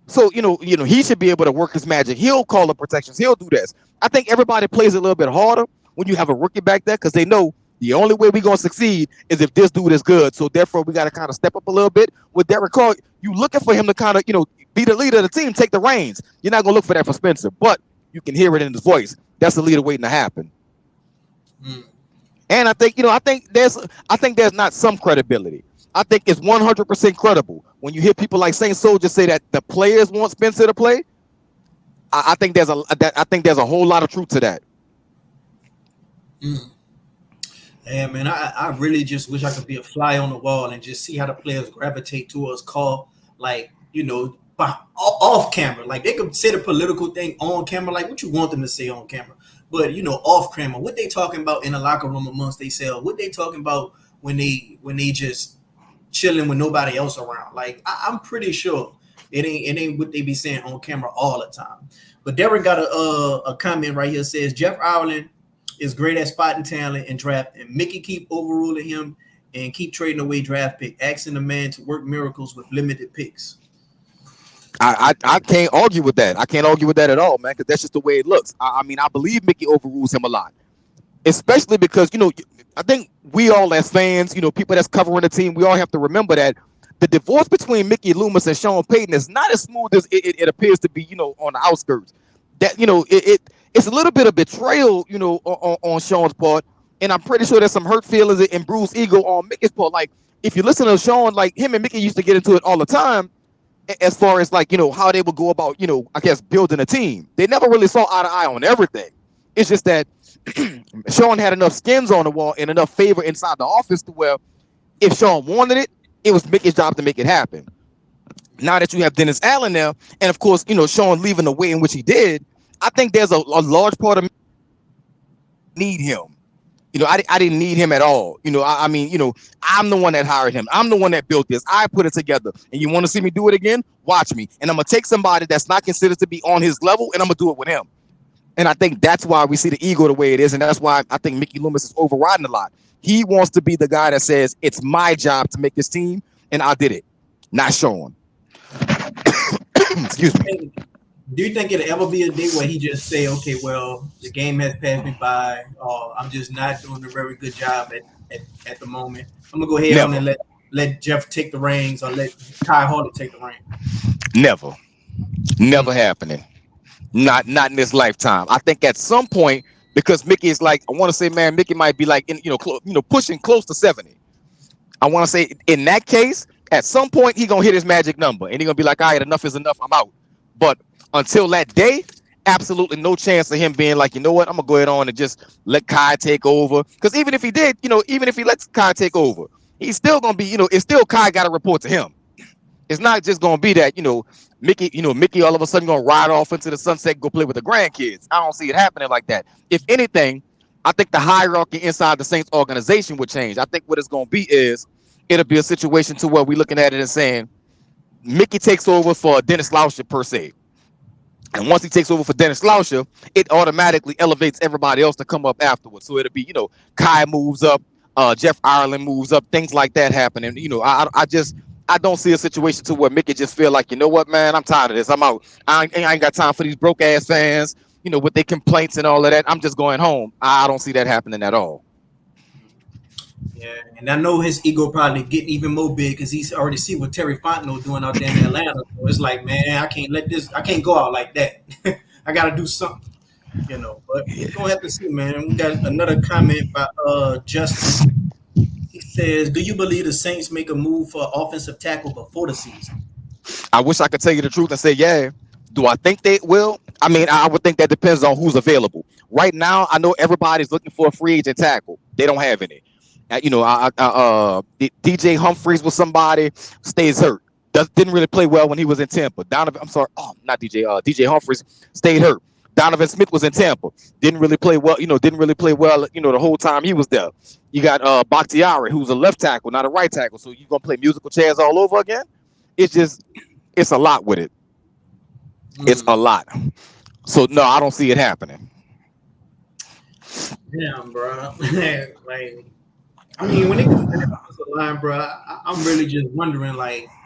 Speaker 2: So, he should be able to work his magic. He'll call the protections. He'll do this. I think everybody plays a little bit harder when you have a rookie back there because they know the only way we're going to succeed is if this dude is good. So, therefore, we got to kind of step up a little bit. With Derek Carr, you looking for him to kind of, be the leader of the team, take the reins. You're not going to look for that for Spencer, but you can hear it in his voice. That's the leader waiting to happen. And I think, I think there's not some credibility. I think it's 100% credible when you hear people like Saint Soldier say that the players want Spencer to play. I think there's a whole lot of truth to that.
Speaker 1: Yeah, man, I really just wish I could be a fly on the wall and just see how the players gravitate towards Call, like, off camera. Like they could say the political thing on camera, like what you want them to say on camera. But off camera, what they talking about in the locker room amongst themselves, what they talking about when they just chilling with nobody else around. Like I'm pretty sure it ain't what they be saying on camera all the time. But Derek got a comment right here, says Jeff Ireland is great at spotting talent and draft, and Mickey keep overruling him and keep trading away draft pick, asking the man to work miracles with limited picks.
Speaker 2: I can't argue with that. I can't argue with that at all, man, because that's just the way it looks. I mean, I believe Mickey overrules him a lot, especially because, I think we all as fans, people that's covering the team, we all have to remember that the divorce between Mickey Loomis and Sean Payton is not as smooth as it appears to be, on the outskirts. That, it's a little bit of betrayal, on Sean's part, and I'm pretty sure there's some hurt feelings and bruised ego on Mickey's part. Like, if you listen to Sean, like him and Mickey used to get into it all the time. as far as like, how they would go about, I guess building a team. They never really saw eye to eye on everything. It's just that Sean had enough skins on the wall and enough favor inside the office to where if Sean wanted it, it was Mickey's job to make it happen. Now that you have Dennis Allen there, and of course, Sean leaving the way in which he did, I think there's a large part of me need him. I didn't need him at all. I mean, I'm the one that hired him. I'm the one that built this. I put it together. And you want to see me do it again? Watch me. And I'm going to take somebody that's not considered to be on his level, and I'm going to do it with him. And I think that's why we see the ego the way it is. And that's why I think Mickey Loomis is overriding a lot. He wants to be the guy that says, it's my job to make this team, and I did it. Not Sean. Excuse me.
Speaker 1: Do you think it'll ever be a day where he just say, okay, well, the game has passed me by, or I'm just not doing a very good job at the moment. I'm gonna go ahead on and let Jeff take the reins, or let Kai Harley take the reins.
Speaker 2: Never happening. Not in this lifetime. I think at some point, because Mickey is like, I want to say, man, Mickey might be like, pushing close to 70. I want to say in that case, at some point he gonna hit his magic number, and he gonna be like, all right, enough is enough. I'm out. But until that day, absolutely no chance of him being like, you know what, I'm gonna go ahead on and just let Kai take over. Because even if he did, even if he lets Kai take over, he's still gonna be, it's still Kai got to report to him. It's not just gonna be that, Mickey all of a sudden gonna ride off into the sunset and go play with the grandkids. I don't see it happening like that. If anything, I think the hierarchy inside the Saints organization would change. I think what it's gonna be is it'll be a situation to where we're looking at it and saying Mickey takes over for Dennis Lauscher per se. And once he takes over for Dennis Lauscher, it automatically elevates everybody else to come up afterwards. So it'll be, Kai moves up, Jeff Ireland moves up, things like that happen. And, I don't see a situation to where Mickey just feel like, you know what, man, I'm tired of this. I'm out. I ain't got time for these broke ass fans, with their complaints and all of that. I'm just going home. I don't see that happening at all.
Speaker 1: Yeah, and I know his ego probably getting even more big because he's already see what Terry Fontenot doing out there in Atlanta. So it's like, man, I can't go out like that. I got to do something, But we're gonna have to see, man. We got another comment by Justin. He says, "Do you believe the Saints make a move for offensive tackle before the season?"
Speaker 2: I wish I could tell you the truth and say, yeah. Do I think they will? I mean, I would think that depends on who's available. Right now, I know everybody's looking for a free agent tackle. They don't have any. DJ Humphries was somebody, stays hurt. Didn't really play well when he was in Tampa. DJ Humphries stayed hurt. Donovan Smith was in Tampa. Didn't really play well, the whole time he was there. You got Bakhtiari, who's a left tackle, not a right tackle. So you're going to play musical chairs all over again? It's a lot with it. It's a lot. So, no, I don't see it happening.
Speaker 1: Damn, bro. I mean, when it comes to the offensive line, bro, I'm really just wondering,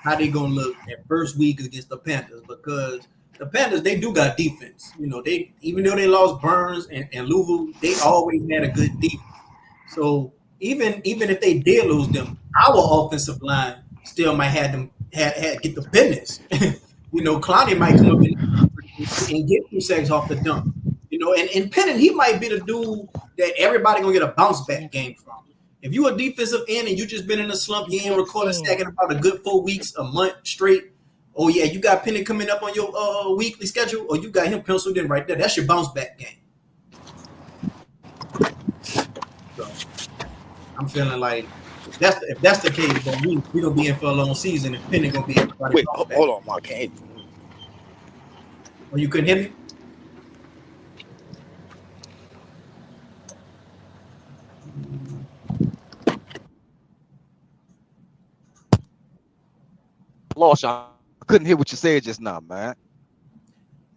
Speaker 1: how they going to look at first week against the Panthers, because the Panthers, they do got defense. They, even though they lost Burns and Louisville, they always had a good defense. So even if they did lose them, our offensive line still might have them get the business. Clowney might come up and get 2 sacks off the dump. And Penning, he might be the dude that everybody gonna get a bounce back game from. If you a defensive end and you just been in a slump, you ain't recording stacking about a good 4 weeks, a month straight. Oh yeah, you got Penning coming up on your weekly schedule, or you got him penciled in right there. That's your bounce back game. So I'm feeling like if that's the case, but we gonna be in for a long season. If Penning gonna be everybody.
Speaker 2: Wait, hold on, Mark. Can't.
Speaker 1: Oh, you couldn't hear me?
Speaker 2: Lost. I couldn't hear what you said just now, man.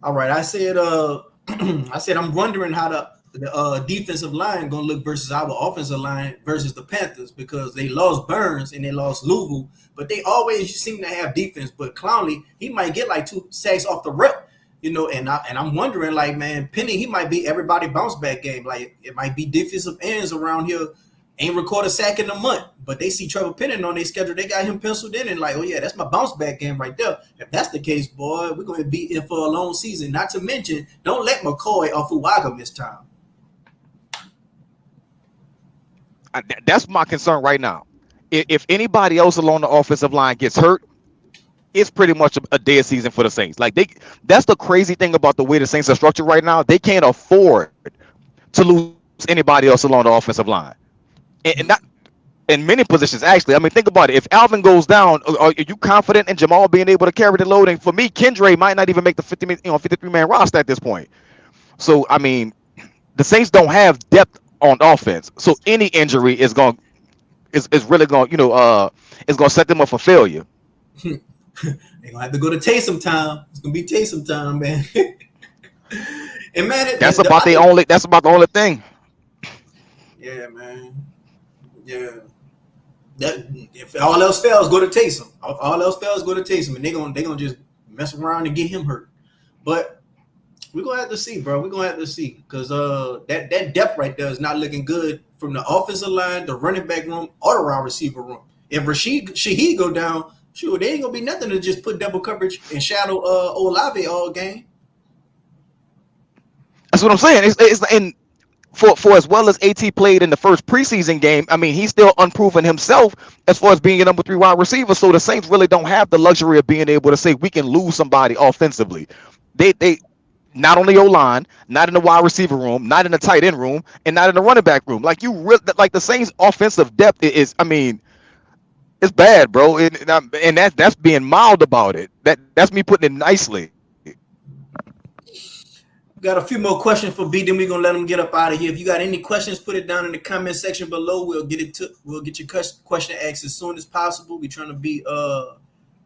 Speaker 1: All right, I said I'm wondering how the defensive line gonna look versus our offensive line versus the Panthers, because they lost Burns and they lost Louisville, but they always seem to have defense. But Clowney, he might get like 2 sacks off the rep, and I'm wondering, man, Penny, he might be everybody bounce back game. Like, it might be defensive ends around here ain't record a sack in a month, but they see Trevor Penning on their schedule. They got him penciled in and like, oh yeah, that's my bounce back game right there. If that's the case, boy, we're going to be in for a long season. Not to mention, don't let McCoy or Fuaga miss time.
Speaker 2: That's my concern right now. If anybody else along the offensive line gets hurt, it's pretty much a dead season for the Saints. Like that's the crazy thing about the way the Saints are structured right now. They can't afford to lose anybody else along the offensive line, and not in many positions actually. I mean, think about it. If Alvin goes down, are you confident in Jamal being able to carry the load? And for me, Kendra might not even make the 53-man roster at this point. So I mean, the Saints don't have depth on offense. So any injury is really going is going to set them up for failure.
Speaker 1: They're gonna have to go to Taysom time. It's gonna be Taysom time, man. And man,
Speaker 2: That's about the only thing.
Speaker 1: yeah, man, yeah. That if all else fails, go to Taysom. If all else fails, go to Taysom, and they gonna just mess around and get him hurt. But we're gonna have to see, bro. We're gonna have to see because that depth right there is not looking good from the offensive line, the running back room, or the wide receiver room. If Rashid Shaheed go down, sure, there ain't gonna be nothing to just put double coverage and shadow Olave all game.
Speaker 2: That's what I'm saying. It's and for as well as AT played in the first preseason game, I mean, he's still unproven himself as far as being a number 3 wide receiver. So the Saints really don't have the luxury of being able to say we can lose somebody offensively. They not on the O line, not in the wide receiver room, not in the tight end room, and not in the running back room. Like like the Saints' offensive depth is, I mean, it's bad, bro. And that's being mild about it. That's me putting it nicely.
Speaker 1: Got a few more questions for B, then we're gonna let them get up out of here. If you got any questions, put it down in the comment section below. We'll get your question asked as soon as possible. We're trying to be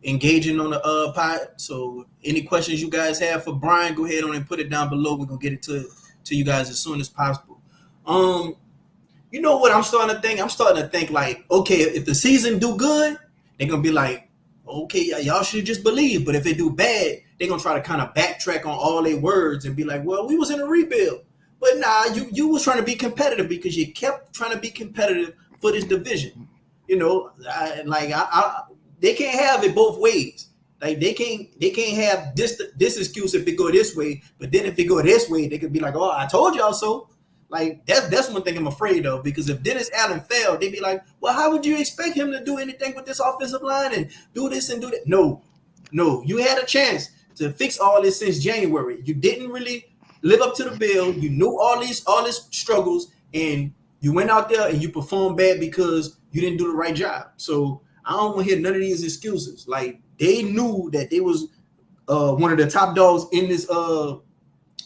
Speaker 1: engaging on the pod. So any questions you guys have for Bryan, go ahead on and put it down below. We're gonna get it to you guys as soon as possible. You know what I'm starting to think? I'm starting to think like, okay, if the season do good, they're gonna be like, okay, y'all should just believe. But if they do bad, they're gonna try to kind of backtrack on all their words and be like, well, we was in a rebuild. But nah, you was trying to be competitive because you kept trying to be competitive for this division. You know, they can't have it both ways. Like they can't have this excuse if it go this way, but then if it go this way, they could be like, oh, I told y'all so. Like that's one thing I'm afraid of, because if Dennis Allen failed, they'd be like, well, how would you expect him to do anything with this offensive line and do this and do that? No, you had a chance to fix all this since January. You didn't really live up to the bill. You knew all these struggles, and you went out there and you performed bad because you didn't do the right job. So I don't want to hear none of these excuses. Like they knew that they was one of the top dogs in this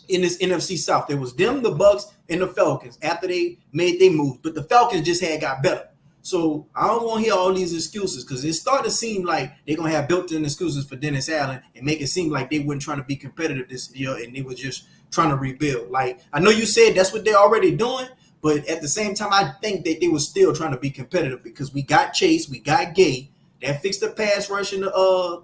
Speaker 1: NFC South. There was them, the Bucks, and the Falcons after they made their move. But the Falcons just got better. So I don't want to hear all these excuses, because it's starting to seem like they're going to have built-in excuses for Dennis Allen and make it seem like they weren't trying to be competitive this year and they were just trying to rebuild. Like, I know you said that's what they're already doing, but at the same time, I think that they were still trying to be competitive because we got Chase, we got Gay. That fixed the pass rush and the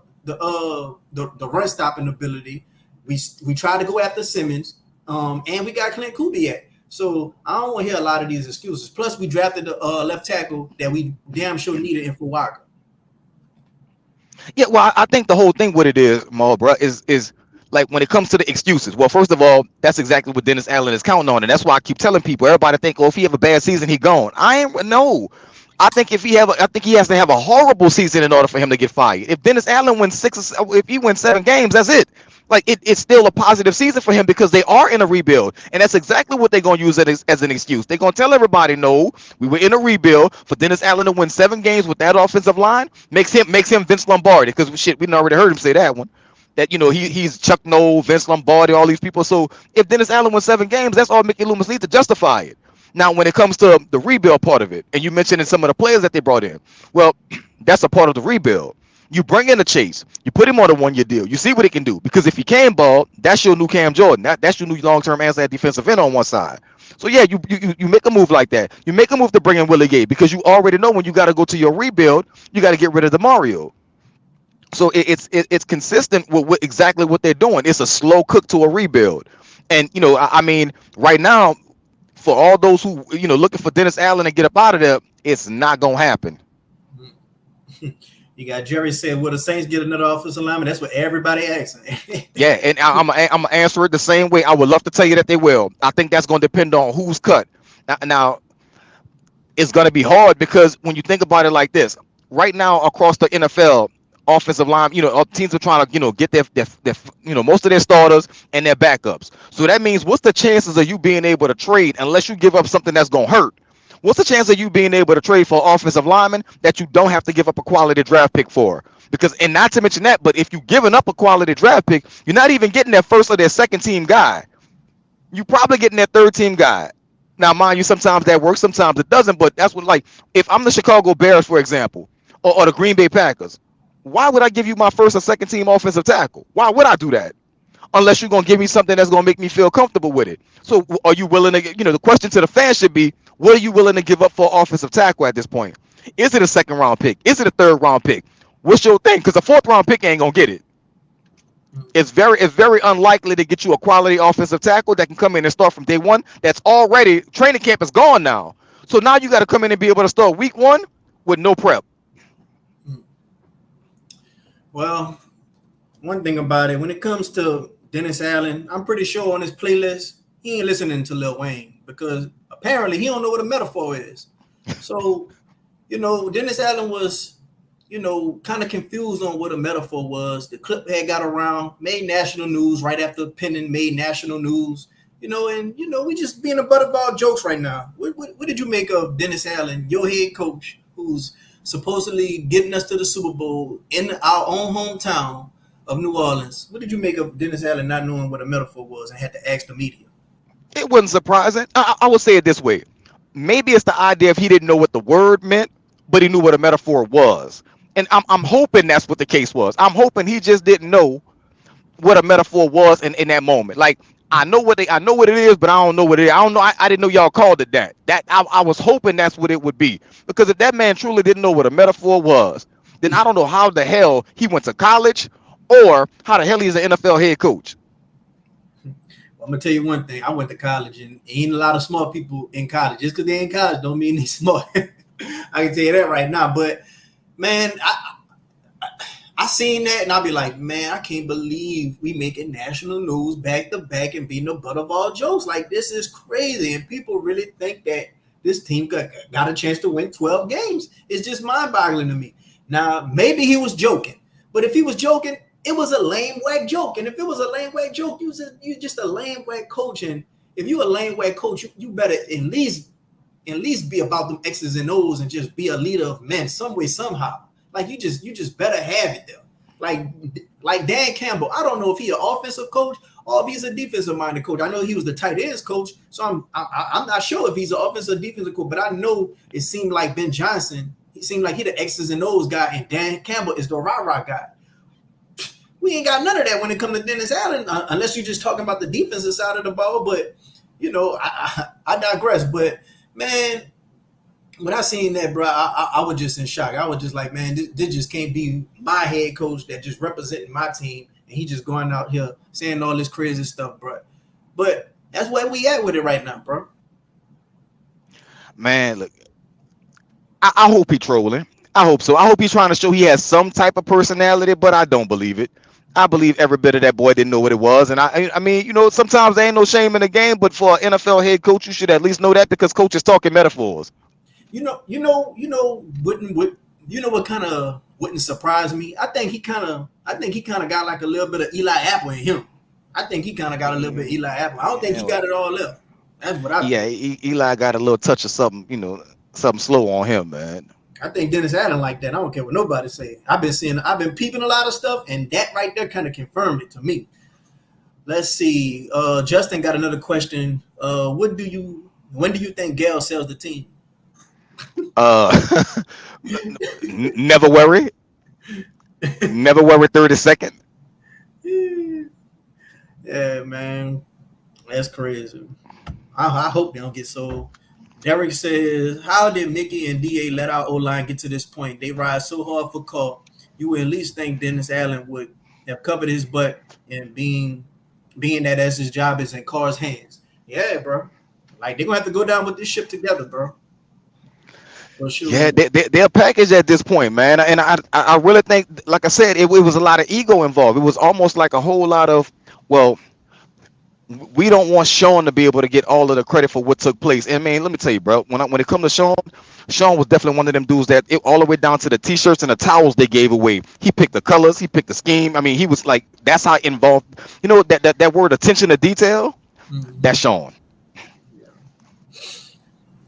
Speaker 1: run stopping ability. We tried to go after Simmons, and we got Clint Kubiak. So I don't want to hear a lot of these excuses. Plus, we drafted the left tackle that we damn sure needed in Fuaga.
Speaker 2: Yeah, well, I think the whole thing what it is, Maul, bro, is like when it comes to the excuses. Well, first of all, that's exactly what Dennis Allen is counting on, and that's why I keep telling people. Everybody think, oh, if he have a bad season, he gone. No. I think he has to have a horrible season in order for him to get fired. If Dennis Allen wins if he wins 7 games, that's it. Like it's still a positive season for him because they are in a rebuild, and that's exactly what they're going to use as an excuse. They're going to tell everybody, no, we were in a rebuild. For Dennis Allen to win 7 games with that offensive line makes him Vince Lombardi, because shit, we already heard him say that one. That he's Chuck Noll, Vince Lombardi, all these people. So if Dennis Allen wins 7 games, that's all Mickey Loomis needs to justify it. Now, when it comes to the rebuild part of it, and you mentioned some of the players that they brought in, well, that's a part of the rebuild. You bring in a Chase, you put him on a 1-year deal. You see what he can do, because if he can ball, that's your new Cam Jordan. That's your new long-term answer at defensive end on one side. So yeah, you make a move like that. You make a move to bring in Willie Gay, because you already know when you got to go to your rebuild, you got to get rid of DeMario. So it's consistent with exactly what they're doing. It's a slow cook to a rebuild, and I mean, right now, for all those who looking for Dennis Allen to get up out of there, it's not gonna happen.
Speaker 1: You got Jerry said, "Will the Saints get another offensive lineman?" That's what everybody asking.
Speaker 2: Yeah, and I'm gonna answer it the same way. I would love to tell you that they will. I think that's gonna depend on who's cut. Now it's gonna be hard, because when you think about it like this, right now across the NFL, offensive line. Teams are trying to get their most of their starters and their backups. So that means what's the chances of you being able to trade unless you give up something that's gonna hurt? What's the chance of you being able to trade for offensive lineman that you don't have to give up a quality draft pick for? Because, and not to mention that, but if you're giving up a quality draft pick, you're not even getting their first or their second team guy. You probably getting their third team guy. Now, mind you, sometimes that works, sometimes it doesn't. But that's what, like, if I'm the Chicago Bears, for example, or the Green Bay Packers, why would I give you my first or second team offensive tackle? Why would I do that? Unless you're gonna give me something that's gonna make me feel comfortable with it. So, are you willing to? The question to the fans should be, what are you willing to give up for offensive tackle at this point? Is it a second round pick? Is it a third round pick? What's your thing? Because a fourth round pick ain't gonna get it. It's very unlikely to get you a quality offensive tackle that can come in and start from day one. That's already training camp is gone now. So now you got to come in and be able to start week one with no prep.
Speaker 1: Well, one thing about it, when it comes to Dennis Allen, I'm pretty sure on his playlist he ain't listening to Lil Wayne because apparently he don't know what a metaphor is. So, Dennis Allen was, kind of confused on what a metaphor was. The clip had got around, made national news right after Penning made national news. We just being a butt of our jokes right now. What did you make of Dennis Allen, your head coach, who's supposedly getting us to the Super Bowl in our own hometown of New Orleans? What did you make of Dennis Allen not knowing what a metaphor was and had to ask the media?
Speaker 2: It wasn't surprising. I would say it this way. Maybe it's the idea if he didn't know what the word meant, but he knew what a metaphor was. And I'm hoping that's what the case was. I'm hoping he just didn't know what a metaphor was in that moment. Like, I know what it is, but I don't know what it is. I don't know. I didn't know y'all called it that. I was hoping that's what it would be. Because if that man truly didn't know what a metaphor was, then I don't know how the hell he went to college or how the hell he's an NFL head coach.
Speaker 1: I'm gonna tell you one thing. I went to college, and ain't a lot of smart people in college. Just because they're in college don't mean they're smart. I can tell you that right now. But man, I seen that, and I'll be like, man, I can't believe we making national news back to back and being the butt of all jokes. Like, this is crazy, and people really think that this team got a chance to win 12 games. It's just mind-boggling to me. Now, maybe he was joking, but if he was joking, it was a lame whack joke. And if it was a lame whack joke, you just a lame whack coach. And if you a lame whack coach, you better at least be about them X's and O's and just be a leader of men some way, somehow. Like you just better have it there. Like Dan Campbell. I don't know if he's an offensive coach or if he's a defensive minded coach. I know he was the tight ends coach, so I'm not sure if he's an offensive or defensive coach. But I know it seemed like Ben Johnson. He seemed like he the X's and O's guy, and Dan Campbell is the rah-rah guy. We ain't got none of that when it comes to Dennis Allen, unless you're just talking about the defensive side of the ball. But, I digress. But, man, when I seen that, bro, I was just in shock. I was just like, man, this just can't be my head coach that just representing my team. And he just going out here saying all this crazy stuff, bro. But that's where we at with it right now, bro.
Speaker 2: Man, look, I hope he trolling. I hope so. I hope he's trying to show he has some type of personality, but I don't believe it. I believe every bit of that boy didn't know what it was. And I mean, sometimes there ain't no shame in the game, but for an NFL head coach, you should at least know that because coaches talking metaphors.
Speaker 1: What kind of wouldn't surprise me? I think he kind of got like a little bit of Eli Apple in him. I think he kind of got a little bit of Eli Apple. I don't think he got it all up. That's what I think.
Speaker 2: Yeah, Eli got a little touch of something, something slow on him, man.
Speaker 1: I think Dennis Allen like that. I don't care what nobody say. I've been peeping a lot of stuff, and that right there kind of confirmed it to me. Let's see. Justin got another question. When do you think Gale sells the team?
Speaker 2: Never worry. Never worry 32nd.
Speaker 1: Yeah, man. That's crazy. I hope they don't get sold. Derek says, how did Mickey and DA let our O-line get to this point? They ride so hard for Carr. You would at least think Dennis Allen would have covered his butt and being that as his job is in Carr's hands. Yeah, bro. Like, they're going to have to go down with this ship together, bro. Sure.
Speaker 2: Yeah, they're packaged at this point, man. And I really think, like I said, it was a lot of ego involved. It was almost like a whole lot of, well, we don't want Sean to be able to get all of the credit for what took place. And man, let me tell you, bro, when it comes to Sean, Sean was definitely one of them dudes that all the way down to the t-shirts and the towels they gave away. He picked the colors, he picked the scheme. I mean, he was like, that's how involved. You know that word attention to detail.
Speaker 1: Mm-hmm.
Speaker 2: That's Sean.
Speaker 1: Yeah.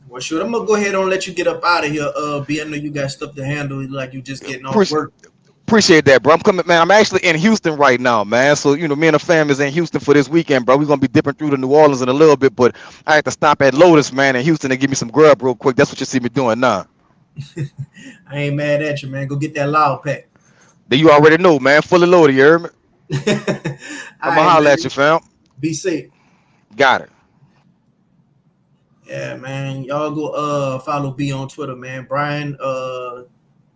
Speaker 1: Well, sure. I'm gonna go ahead and let you get up out of here. B, I know you got stuff to handle. Like you just getting off
Speaker 2: Appreciate,
Speaker 1: work.
Speaker 2: appreciate that, bro. I'm coming, man. I'm actually in Houston right now, man. So me and the fam is in Houston for this weekend, bro. We're gonna be dipping through to New Orleans in a little bit, but I had to stop at Lotus, man, in Houston and give me some grub real quick. That's what you see me doing now.
Speaker 1: I ain't mad at you, man. Go get that loud pack.
Speaker 2: Then you already know, man. Fully loaded, you heard me?
Speaker 1: All
Speaker 2: I'm gonna
Speaker 1: right,
Speaker 2: holler at you,
Speaker 1: man.
Speaker 2: fam.
Speaker 1: Be safe.
Speaker 2: Got it.
Speaker 1: Yeah, man. Y'all go follow B on Twitter, man. Bryan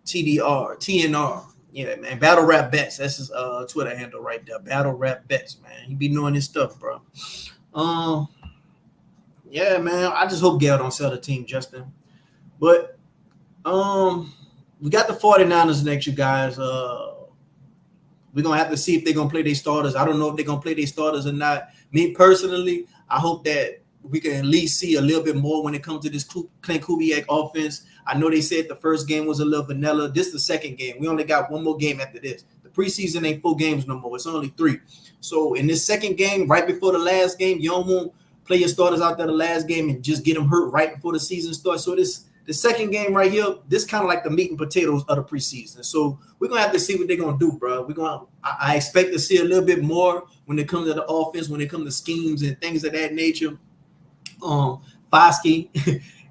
Speaker 1: TNR. Yeah, man. Battle Rap Bets. That's his Twitter handle right there. Battle Rap Bets, man. He be knowing his stuff, bro. Um, yeah, man. I just hope Gail don't sell the team, Justin. But we got the 49ers next, you guys. We're gonna have to see if they're gonna play their starters. I don't know if they're gonna play their starters or not. Me personally, I hope that we can at least see a little bit more when it comes to this Clint Kubiak offense. I know they said the first game was a little vanilla. This is the second game. We only got one more game after this. The preseason ain't 4 games no more. It's only 3. So in this second game, right before the last game, you don't want to play your starters out there the last game and just get them hurt right before the season starts. So the second game right here, this kind of like the meat and potatoes of the preseason. So we're gonna have to see what they're gonna do, bro. I expect to see a little bit more when it comes to the offense, when it comes to schemes and things of that nature. Foskey,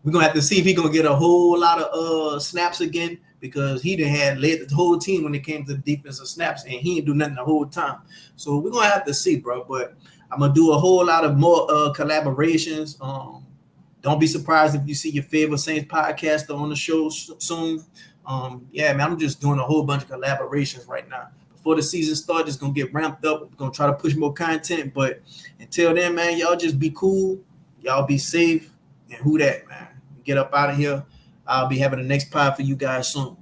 Speaker 1: we're gonna have to see if he's gonna get a whole lot of snaps again because he had led the whole team when it came to defensive snaps and he didn't do nothing the whole time. So we're gonna have to see, bro. But I'm gonna do a whole lot of more collaborations. Don't be surprised if you see your favorite Saints podcaster on the show soon. Yeah, man, I'm just doing a whole bunch of collaborations right now. Before the season starts, it's gonna get ramped up. We're gonna try to push more content, but until then, man, y'all just be cool. Y'all be safe. And who that, man? Get up out of here. I'll be having the next pod for you guys soon.